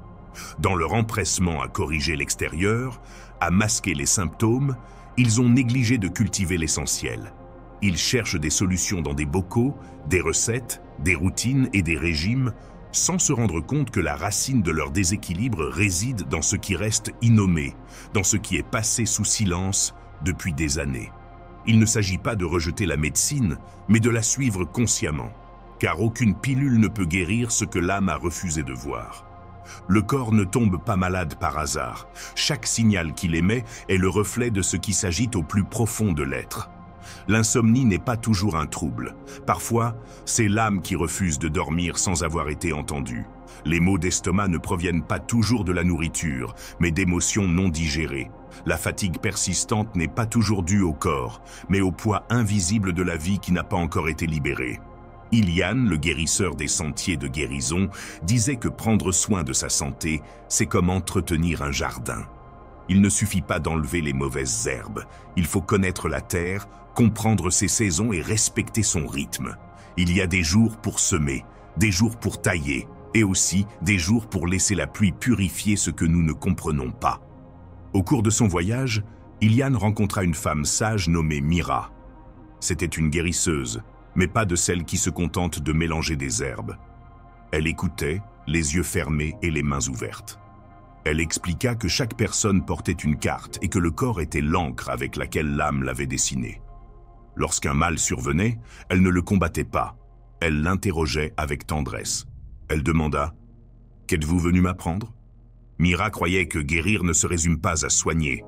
Dans leur empressement à corriger l'extérieur, à masquer les symptômes, ils ont négligé de cultiver l'essentiel. Ils cherchent des solutions dans des bocaux, des recettes, des routines et des régimes, sans se rendre compte que la racine de leur déséquilibre réside dans ce qui reste innommé, dans ce qui est passé sous silence depuis des années. Il ne s'agit pas de rejeter la médecine, mais de la suivre consciemment, car aucune pilule ne peut guérir ce que l'âme a refusé de voir. Le corps ne tombe pas malade par hasard. Chaque signal qu'il émet est le reflet de ce qui s'agite au plus profond de l'être. L'insomnie n'est pas toujours un trouble. Parfois, c'est l'âme qui refuse de dormir sans avoir été entendue. Les maux d'estomac ne proviennent pas toujours de la nourriture, mais d'émotions non digérées. La fatigue persistante n'est pas toujours due au corps, mais au poids invisible de la vie qui n'a pas encore été libéré. Ilian, le guérisseur des sentiers de guérison, disait que prendre soin de sa santé, c'est comme entretenir un jardin. Il ne suffit pas d'enlever les mauvaises herbes, il faut connaître la terre, comprendre ses saisons et respecter son rythme. Il y a des jours pour semer, des jours pour tailler, et aussi des jours pour laisser la pluie purifier ce que nous ne comprenons pas. Au cours de son voyage, Ilian rencontra une femme sage nommée Mira. C'était une guérisseuse, mais pas de celle qui se contente de mélanger des herbes. Elle écoutait, les yeux fermés et les mains ouvertes. Elle expliqua que chaque personne portait une carte et que le corps était l'encre avec laquelle l'âme l'avait dessinée. Lorsqu'un mal survenait, elle ne le combattait pas. Elle l'interrogeait avec tendresse. Elle demanda « Qu'êtes-vous venu m'apprendre » Mira croyait que guérir ne se résume pas à soigner.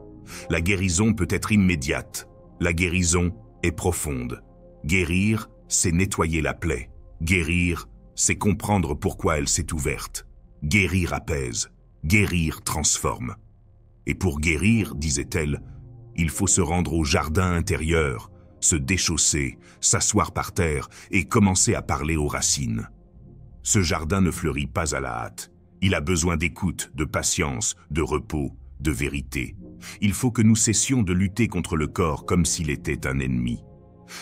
La guérison peut être immédiate. La guérison est profonde. Guérir, c'est nettoyer la plaie. Guérir, c'est comprendre pourquoi elle s'est ouverte. Guérir apaise. Guérir transforme. Et pour guérir, disait-elle, il faut se rendre au jardin intérieur, se déchausser, s'asseoir par terre et commencer à parler aux racines. Ce jardin ne fleurit pas à la hâte. Il a besoin d'écoute, de patience, de repos, de vérité. Il faut que nous cessions de lutter contre le corps comme s'il était un ennemi.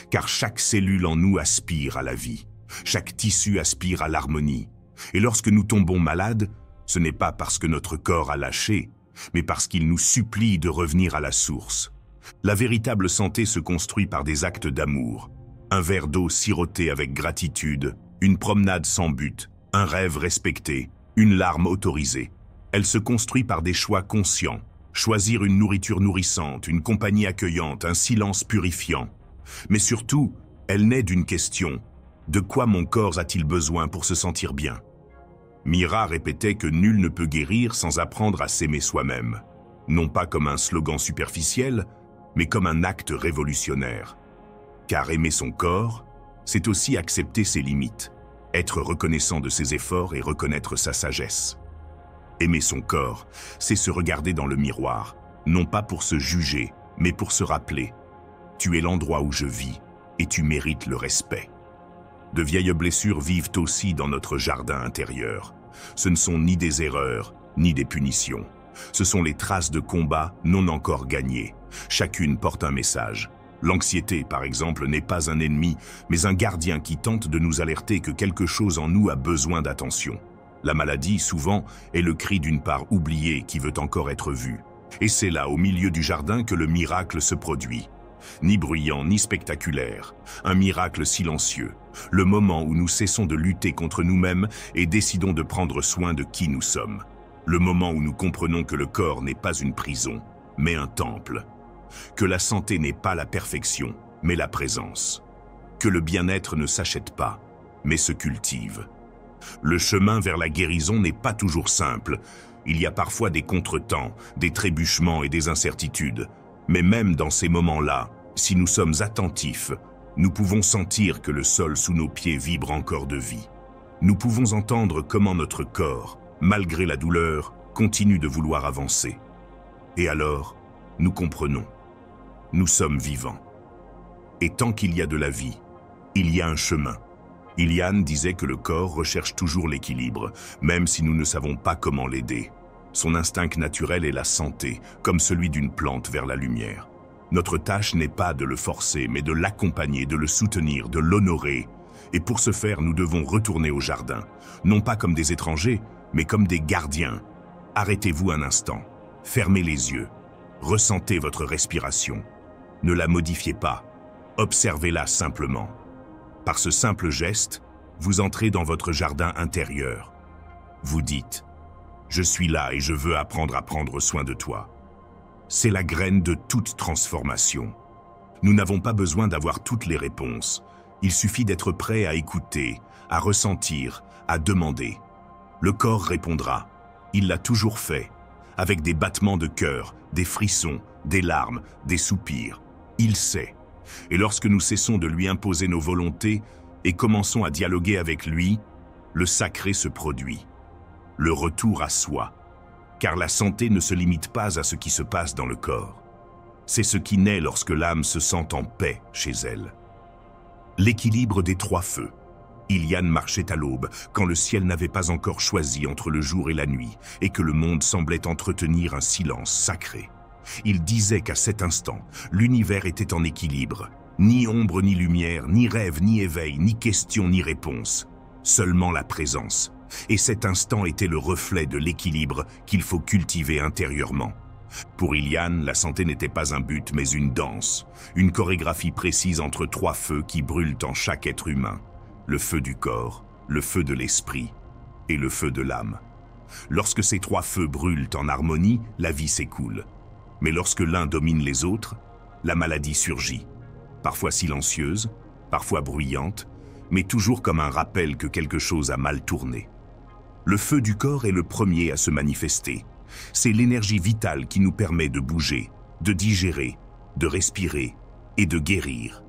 Car chaque cellule en nous aspire à la vie. Chaque tissu aspire à l'harmonie. Et lorsque nous tombons malades, Ce n'est pas parce que notre corps a lâché, mais parce qu'il nous supplie de revenir à la source. La véritable santé se construit par des actes d'amour. Un verre d'eau siroté avec gratitude, une promenade sans but, un rêve respecté, une larme autorisée. Elle se construit par des choix conscients. Choisir une nourriture nourrissante, une compagnie accueillante, un silence purifiant. Mais surtout, elle naît d'une question. De quoi mon corps a-t-il besoin pour se sentir bien? Mira répétait que nul ne peut guérir sans apprendre à s'aimer soi-même. Non pas comme un slogan superficiel, mais comme un acte révolutionnaire. Car aimer son corps, c'est aussi accepter ses limites, être reconnaissant de ses efforts et reconnaître sa sagesse. Aimer son corps, c'est se regarder dans le miroir, non pas pour se juger, mais pour se rappeler. Tu es l'endroit où je vis, et tu mérites le respect. De vieilles blessures vivent aussi dans notre jardin intérieur. Ce ne sont ni des erreurs, ni des punitions. Ce sont les traces de combats non encore gagnés. Chacune porte un message. L'anxiété, par exemple, n'est pas un ennemi, mais un gardien qui tente de nous alerter que quelque chose en nous a besoin d'attention. La maladie, souvent, est le cri d'une part oubliée qui veut encore être vue. Et c'est là, au milieu du jardin, que le miracle se produit. Ni bruyant, ni spectaculaire. Un miracle silencieux. Le moment où nous cessons de lutter contre nous-mêmes et décidons de prendre soin de qui nous sommes. Le moment où nous comprenons que le corps n'est pas une prison, mais un temple. Que la santé n'est pas la perfection, mais la présence. Que le bien-être ne s'achète pas, mais se cultive. Le chemin vers la guérison n'est pas toujours simple. Il y a parfois des contretemps, des trébuchements et des incertitudes. Mais même dans ces moments-là, si nous sommes attentifs, nous pouvons sentir que le sol sous nos pieds vibre encore de vie. Nous pouvons entendre comment notre corps, malgré la douleur, continue de vouloir avancer. Et alors, nous comprenons. Nous sommes vivants. Et tant qu'il y a de la vie, il y a un chemin. Ilian disait que le corps recherche toujours l'équilibre, même si nous ne savons pas comment l'aider. Son instinct naturel est la santé, comme celui d'une plante vers la lumière. Notre tâche n'est pas de le forcer, mais de l'accompagner, de le soutenir, de l'honorer. Et pour ce faire, nous devons retourner au jardin, non pas comme des étrangers, mais comme des gardiens. Arrêtez-vous un instant, fermez les yeux, ressentez votre respiration. Ne la modifiez pas, observez-la simplement. Par ce simple geste, vous entrez dans votre jardin intérieur. Vous dites « Je suis là et je veux apprendre à prendre soin de toi ». C'est la graine de toute transformation. Nous n'avons pas besoin d'avoir toutes les réponses. Il suffit d'être prêt à écouter, à ressentir, à demander. Le corps répondra. Il l'a toujours fait, avec des battements de cœur, des frissons, des larmes, des soupirs. Il sait. Et lorsque nous cessons de lui imposer nos volontés et commençons à dialoguer avec lui, le sacré se produit. Le retour à soi. Car la santé ne se limite pas à ce qui se passe dans le corps. C'est ce qui naît lorsque l'âme se sent en paix chez elle. L'équilibre des trois feux. Ilian marchait à l'aube, quand le ciel n'avait pas encore choisi entre le jour et la nuit, et que le monde semblait entretenir un silence sacré. Il disait qu'à cet instant, l'univers était en équilibre. Ni ombre ni lumière, ni rêve ni éveil, ni question ni réponse. Seulement la présence. Et cet instant était le reflet de l'équilibre qu'il faut cultiver intérieurement. Pour Ilian, la santé n'était pas un but, mais une danse. Une chorégraphie précise entre trois feux qui brûlent en chaque être humain. Le feu du corps, le feu de l'esprit et le feu de l'âme. Lorsque ces trois feux brûlent en harmonie, la vie s'écoule. Mais lorsque l'un domine les autres, la maladie surgit. Parfois silencieuse, parfois bruyante, mais toujours comme un rappel que quelque chose a mal tourné. Le feu du corps est le premier à se manifester. C'est l'énergie vitale qui nous permet de bouger, de digérer, de respirer et de guérir.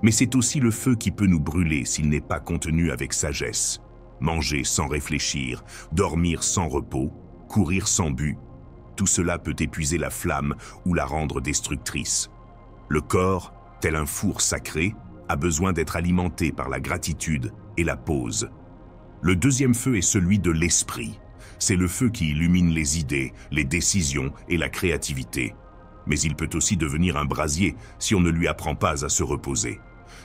Mais c'est aussi le feu qui peut nous brûler s'il n'est pas contenu avec sagesse. Manger sans réfléchir, dormir sans repos, courir sans but, tout cela peut épuiser la flamme ou la rendre destructrice. Le corps, tel un four sacré, a besoin d'être alimenté par la gratitude et la pause. Le deuxième feu est celui de l'esprit. C'est le feu qui illumine les idées, les décisions et la créativité. Mais il peut aussi devenir un brasier si on ne lui apprend pas à se reposer.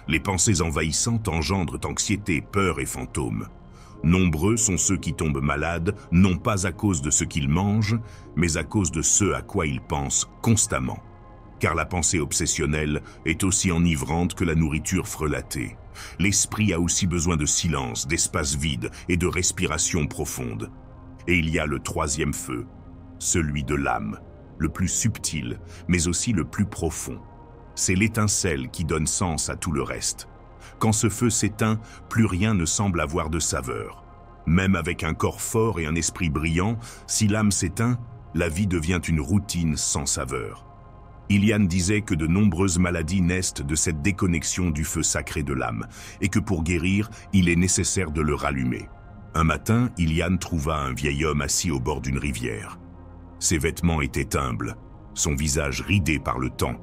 Les pensées envahissantes engendrent anxiété, peur et fantômes. Nombreux sont ceux qui tombent malades, non pas à cause de ce qu'ils mangent, mais à cause de ce à quoi ils pensent constamment. Car la pensée obsessionnelle est aussi enivrante que la nourriture frelatée. L'esprit a aussi besoin de silence, d'espace vide et de respiration profonde. Et il y a le troisième feu, celui de l'âme, le plus subtil, mais aussi le plus profond. C'est l'étincelle qui donne sens à tout le reste. Quand ce feu s'éteint, plus rien ne semble avoir de saveur. Même avec un corps fort et un esprit brillant, si l'âme s'éteint, la vie devient une routine sans saveur. Ilian disait que de nombreuses maladies naissent de cette déconnexion du feu sacré de l'âme, et que pour guérir, il est nécessaire de le rallumer. Un matin, Ilian trouva un vieil homme assis au bord d'une rivière. Ses vêtements étaient humbles, son visage ridé par le temps,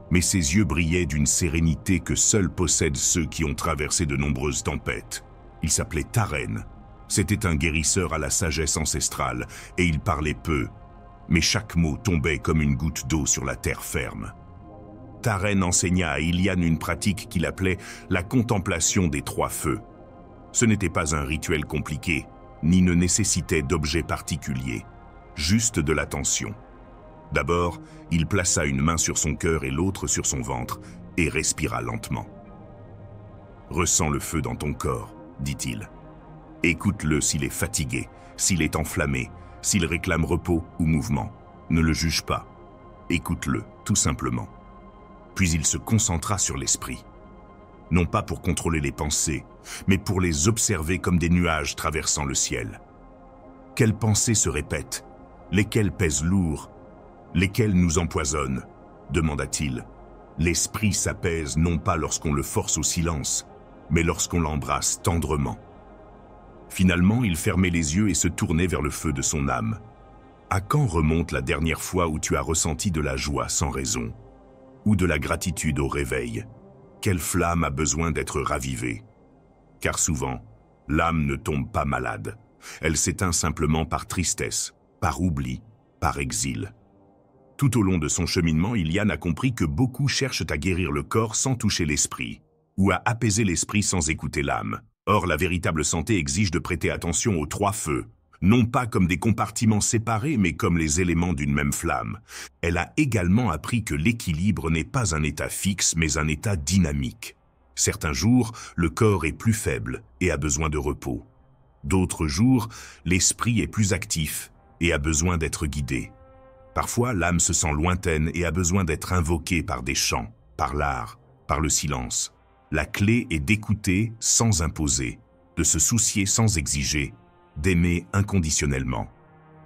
mais ses yeux brillaient d'une sérénité que seuls possèdent ceux qui ont traversé de nombreuses tempêtes. Il s'appelait Taren. C'était un guérisseur à la sagesse ancestrale, et il parlait peu, mais chaque mot tombait comme une goutte d'eau sur la terre ferme. Taren enseigna à Ilian une pratique qu'il appelait la contemplation des trois feux. Ce n'était pas un rituel compliqué, ni ne nécessitait d'objets particuliers, juste de l'attention. D'abord, il plaça une main sur son cœur et l'autre sur son ventre, et respira lentement. « Ressens le feu dans ton corps, dit-il. Écoute-le s'il est fatigué, s'il est enflammé, s'il réclame repos ou mouvement. Ne le juge pas. Écoute-le, tout simplement. » Puis il se concentra sur l'esprit. Non pas pour contrôler les pensées, mais pour les observer comme des nuages traversant le ciel. Quelles pensées se répètent? Lesquelles pèsent lourd? Lesquelles nous empoisonnent? Demanda-t-il. L'esprit s'apaise non pas lorsqu'on le force au silence, mais lorsqu'on l'embrasse tendrement. Finalement, il fermait les yeux et se tournait vers le feu de son âme. À quand remonte la dernière fois où tu as ressenti de la joie sans raison? Ou de la gratitude au réveil? Quelle flamme a besoin d'être ravivée? Car souvent, l'âme ne tombe pas malade. Elle s'éteint simplement par tristesse, par oubli, par exil. Tout au long de son cheminement, Ilian a compris que beaucoup cherchent à guérir le corps sans toucher l'esprit, ou à apaiser l'esprit sans écouter l'âme. Or, la véritable santé exige de prêter attention aux trois feux, non pas comme des compartiments séparés, mais comme les éléments d'une même flamme. Elle a également appris que l'équilibre n'est pas un état fixe, mais un état dynamique. Certains jours, le corps est plus faible et a besoin de repos. D'autres jours, l'esprit est plus actif et a besoin d'être guidé. Parfois, l'âme se sent lointaine et a besoin d'être invoquée par des chants, par l'art, par le silence. La clé est d'écouter sans imposer, de se soucier sans exiger, d'aimer inconditionnellement.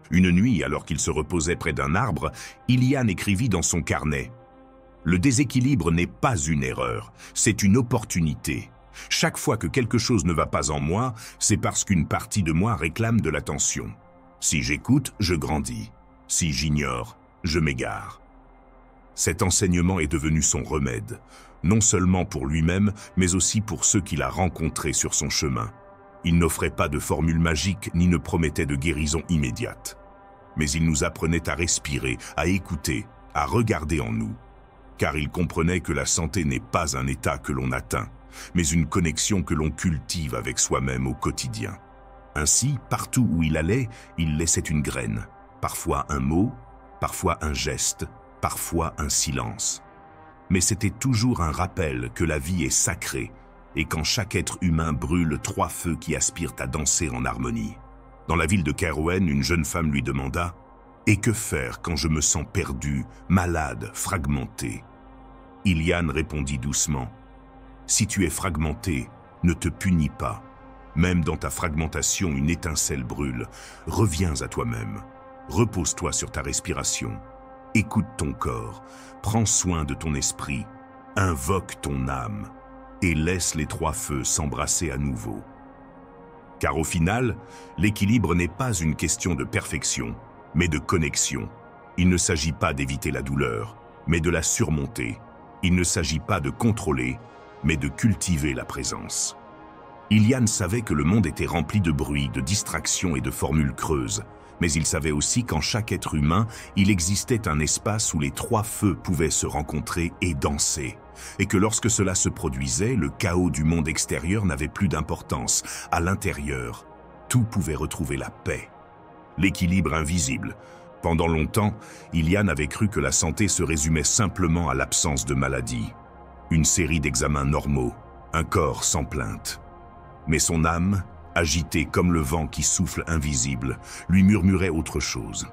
Une nuit, alors qu'il se reposait près d'un arbre, Ilian écrivit dans son carnet « Le déséquilibre n'est pas une erreur, c'est une opportunité. Chaque fois que quelque chose ne va pas en moi, c'est parce qu'une partie de moi réclame de l'attention. Si j'écoute, je grandis. Si j'ignore, je m'égare. » Cet enseignement est devenu son remède, non seulement pour lui-même, mais aussi pour ceux qu'il a rencontrés sur son chemin. Il n'offrait pas de formule magique ni ne promettait de guérison immédiate. Mais il nous apprenait à respirer, à écouter, à regarder en nous. Car il comprenait que la santé n'est pas un état que l'on atteint, mais une connexion que l'on cultive avec soi-même au quotidien. Ainsi, partout où il allait, il laissait une graine. Parfois un mot, parfois un geste, parfois un silence. Mais c'était toujours un rappel que la vie est sacrée et qu'en chaque être humain brûlent trois feux qui aspirent à danser en harmonie. Dans la ville de Kairouan, une jeune femme lui demanda « Et que faire quand je me sens perdu, malade, fragmenté ?» Ilian répondit doucement « Si tu es fragmenté, ne te punis pas. Même dans ta fragmentation, une étincelle brûle. Reviens à toi-même. Repose-toi sur ta respiration. Écoute ton corps. Prends soin de ton esprit. Invoque ton âme. Et laisse les trois feux s'embrasser à nouveau. » Car au final, l'équilibre n'est pas une question de perfection, mais de connexion. Il ne s'agit pas d'éviter la douleur, mais de la surmonter. Il ne s'agit pas de contrôler, mais de cultiver la présence. Ilian savait que le monde était rempli de bruit, de distractions et de formules creuses, mais il savait aussi qu'en chaque être humain, il existait un espace où les trois feux pouvaient se rencontrer et danser, et que lorsque cela se produisait, le chaos du monde extérieur n'avait plus d'importance. À l'intérieur, tout pouvait retrouver la paix. L'équilibre invisible. Pendant longtemps, Ilian avait cru que la santé se résumait simplement à l'absence de maladie. Une série d'examens normaux, un corps sans plainte. Mais son âme, agitée comme le vent qui souffle invisible, lui murmurait autre chose.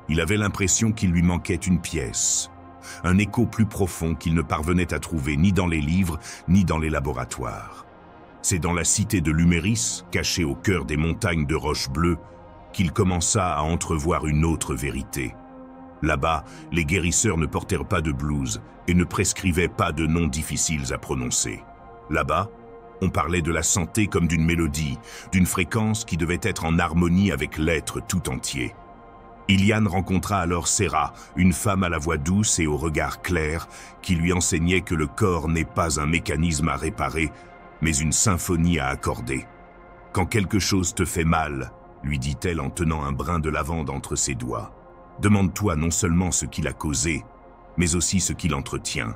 Il avait l'impression qu'il lui manquait une pièce, un écho plus profond qu'il ne parvenait à trouver ni dans les livres, ni dans les laboratoires. C'est dans la cité de Luméris, cachée au cœur des montagnes de roches bleues, qu'il commença à entrevoir une autre vérité. Là-bas, les guérisseurs ne portèrent pas de blouse et ne prescrivaient pas de noms difficiles à prononcer. Là-bas, on parlait de la santé comme d'une mélodie, d'une fréquence qui devait être en harmonie avec l'être tout entier. Ilian rencontra alors Sera, une femme à la voix douce et au regard clair, qui lui enseignait que le corps n'est pas un mécanisme à réparer, mais une symphonie à accorder. « Quand quelque chose te fait mal, lui dit-elle en tenant un brin de lavande entre ses doigts, demande-toi non seulement ce qui l'a causé, mais aussi ce qui l'entretient.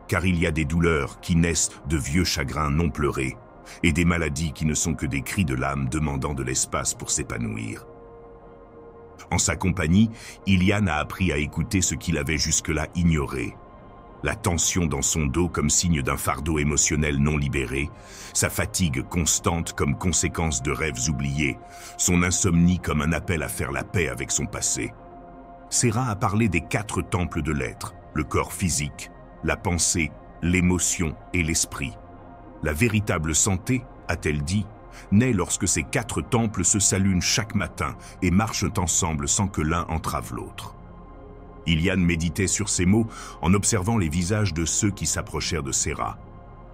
Car il y a des douleurs qui naissent de vieux chagrins non pleurés, et des maladies qui ne sont que des cris de l'âme demandant de l'espace pour s'épanouir. » En sa compagnie, Ilian a appris à écouter ce qu'il avait jusque-là ignoré. La tension dans son dos comme signe d'un fardeau émotionnel non libéré, sa fatigue constante comme conséquence de rêves oubliés, son insomnie comme un appel à faire la paix avec son passé. Sera a parlé des 4 temples de l'être, le corps physique, la pensée, l'émotion et l'esprit. La véritable santé, a-t-elle dit, naît lorsque ces 4 temples se s'allument chaque matin et marchent ensemble sans que l'un entrave l'autre. Ilian méditait sur ces mots en observant les visages de ceux qui s'approchèrent de Sera.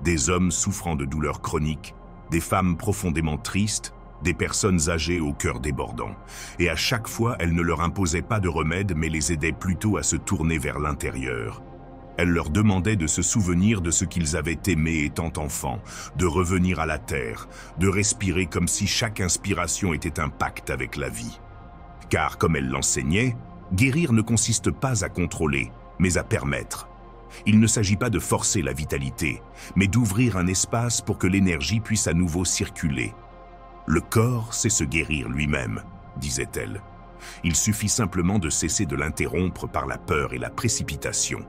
Des hommes souffrant de douleurs chroniques, des femmes profondément tristes, des personnes âgées au cœur débordant. Et à chaque fois, elle ne leur imposait pas de remède mais les aidait plutôt à se tourner vers l'intérieur. Elle leur demandait de se souvenir de ce qu'ils avaient aimé étant enfants, de revenir à la terre, de respirer comme si chaque inspiration était un pacte avec la vie. Car, comme elle l'enseignait, guérir ne consiste pas à contrôler, mais à permettre. Il ne s'agit pas de forcer la vitalité, mais d'ouvrir un espace pour que l'énergie puisse à nouveau circuler. Le corps sait se guérir lui-même, disait-elle. Il suffit simplement de cesser de l'interrompre par la peur et la précipitation.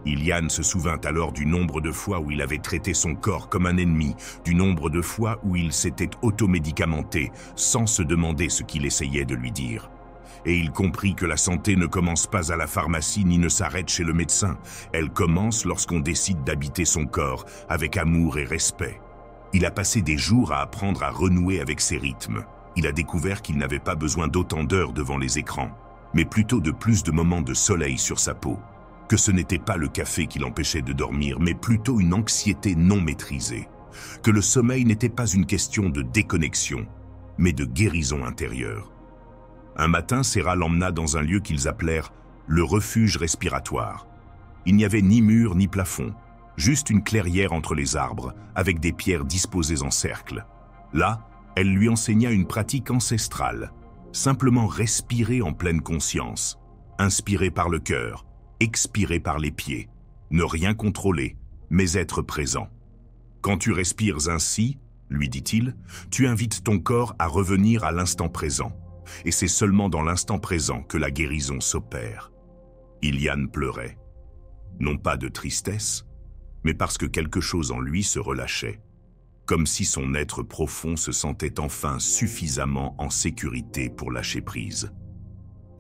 Ilian se souvint alors du nombre de fois où il avait traité son corps comme un ennemi, du nombre de fois où il s'était automédicamenté sans se demander ce qu'il essayait de lui dire. Et il comprit que la santé ne commence pas à la pharmacie ni ne s'arrête chez le médecin. Elle commence lorsqu'on décide d'habiter son corps avec amour et respect. Il a passé des jours à apprendre à renouer avec ses rythmes. Il a découvert qu'il n'avait pas besoin d'autant d'heures devant les écrans, mais plutôt de plus de moments de soleil sur sa peau. Que ce n'était pas le café qui l'empêchait de dormir, mais plutôt une anxiété non maîtrisée. Que le sommeil n'était pas une question de déconnexion, mais de guérison intérieure. Un matin, Sera l'emmena dans un lieu qu'ils appelèrent le refuge respiratoire. Il n'y avait ni mur ni plafond, juste une clairière entre les arbres, avec des pierres disposées en cercle. Là, elle lui enseigna une pratique ancestrale, simplement respirer en pleine conscience, inspirer par le cœur, expirer par les pieds, ne rien contrôler, mais être présent. Quand tu respires ainsi, lui dit-il, tu invites ton corps à revenir à l'instant présent. Et c'est seulement dans l'instant présent que la guérison s'opère. Ilian pleurait. Non pas de tristesse, mais parce que quelque chose en lui se relâchait, comme si son être profond se sentait enfin suffisamment en sécurité pour lâcher prise.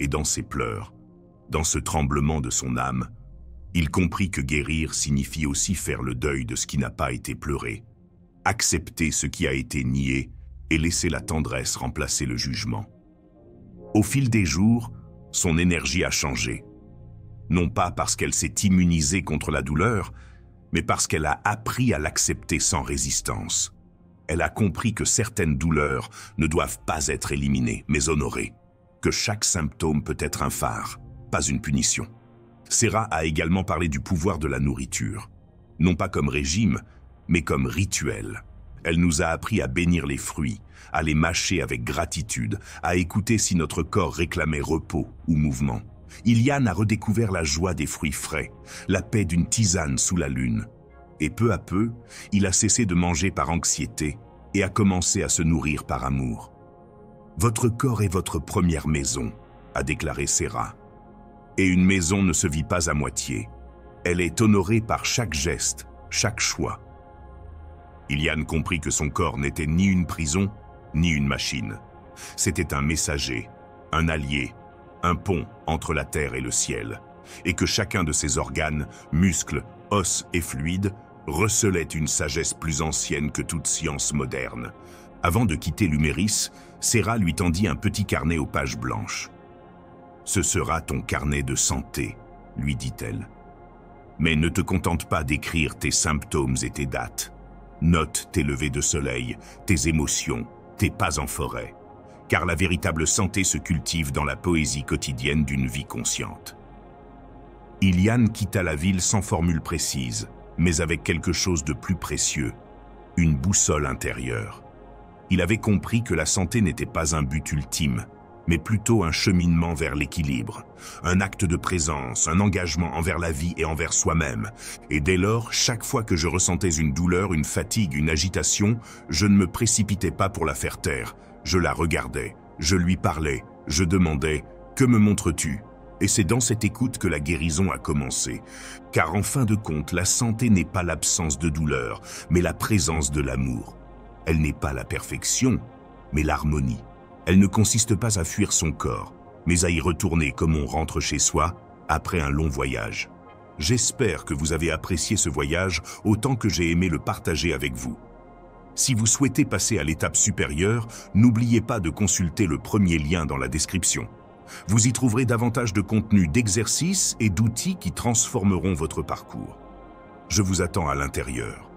Et dans ses pleurs, dans ce tremblement de son âme, il comprit que guérir signifie aussi faire le deuil de ce qui n'a pas été pleuré, accepter ce qui a été nié et laisser la tendresse remplacer le jugement. Au fil des jours, son énergie a changé. Non pas parce qu'elle s'est immunisée contre la douleur, mais parce qu'elle a appris à l'accepter sans résistance. Elle a compris que certaines douleurs ne doivent pas être éliminées, mais honorées. Que chaque symptôme peut être un phare, pas une punition. Sera a également parlé du pouvoir de la nourriture. Non pas comme régime, mais comme rituel. Elle nous a appris à bénir les fruits, à les mâcher avec gratitude, à écouter si notre corps réclamait repos ou mouvement. Ilian a redécouvert la joie des fruits frais, la paix d'une tisane sous la lune. Et peu à peu, il a cessé de manger par anxiété et a commencé à se nourrir par amour. Votre corps est votre première maison, a déclaré Serra. Et une maison ne se vit pas à moitié. Elle est honorée par chaque geste, chaque choix. Ilian comprit que son corps n'était ni une prison, ni une machine. C'était un messager, un allié, un pont entre la terre et le ciel, et que chacun de ses organes, muscles, os et fluides, recelait une sagesse plus ancienne que toute science moderne. Avant de quitter l'Huméris, Serra lui tendit un petit carnet aux pages blanches. « Ce sera ton carnet de santé », lui dit-elle. « Mais ne te contente pas d'écrire tes symptômes et tes dates. Note tes levées de soleil, tes émotions, tes pas en forêt. Car la véritable santé se cultive dans la poésie quotidienne d'une vie consciente. » Ilian quitta la ville sans formule précise, mais avec quelque chose de plus précieux, une boussole intérieure. Il avait compris que la santé n'était pas un but ultime, mais plutôt un cheminement vers l'équilibre, un acte de présence, un engagement envers la vie et envers soi-même. Et dès lors, chaque fois que je ressentais une douleur, une fatigue, une agitation, je ne me précipitais pas pour la faire taire. Je la regardais, je lui parlais, je demandais « Que me montres-tu » Et c'est dans cette écoute que la guérison a commencé. Car en fin de compte, la santé n'est pas l'absence de douleur, mais la présence de l'amour. Elle n'est pas la perfection, mais l'harmonie. Elle ne consiste pas à fuir son corps, mais à y retourner comme on rentre chez soi après un long voyage. J'espère que vous avez apprécié ce voyage autant que j'ai aimé le partager avec vous. Si vous souhaitez passer à l'étape supérieure, n'oubliez pas de consulter le premier lien dans la description. Vous y trouverez davantage de contenu, d'exercices et d'outils qui transformeront votre parcours. Je vous attends à l'intérieur.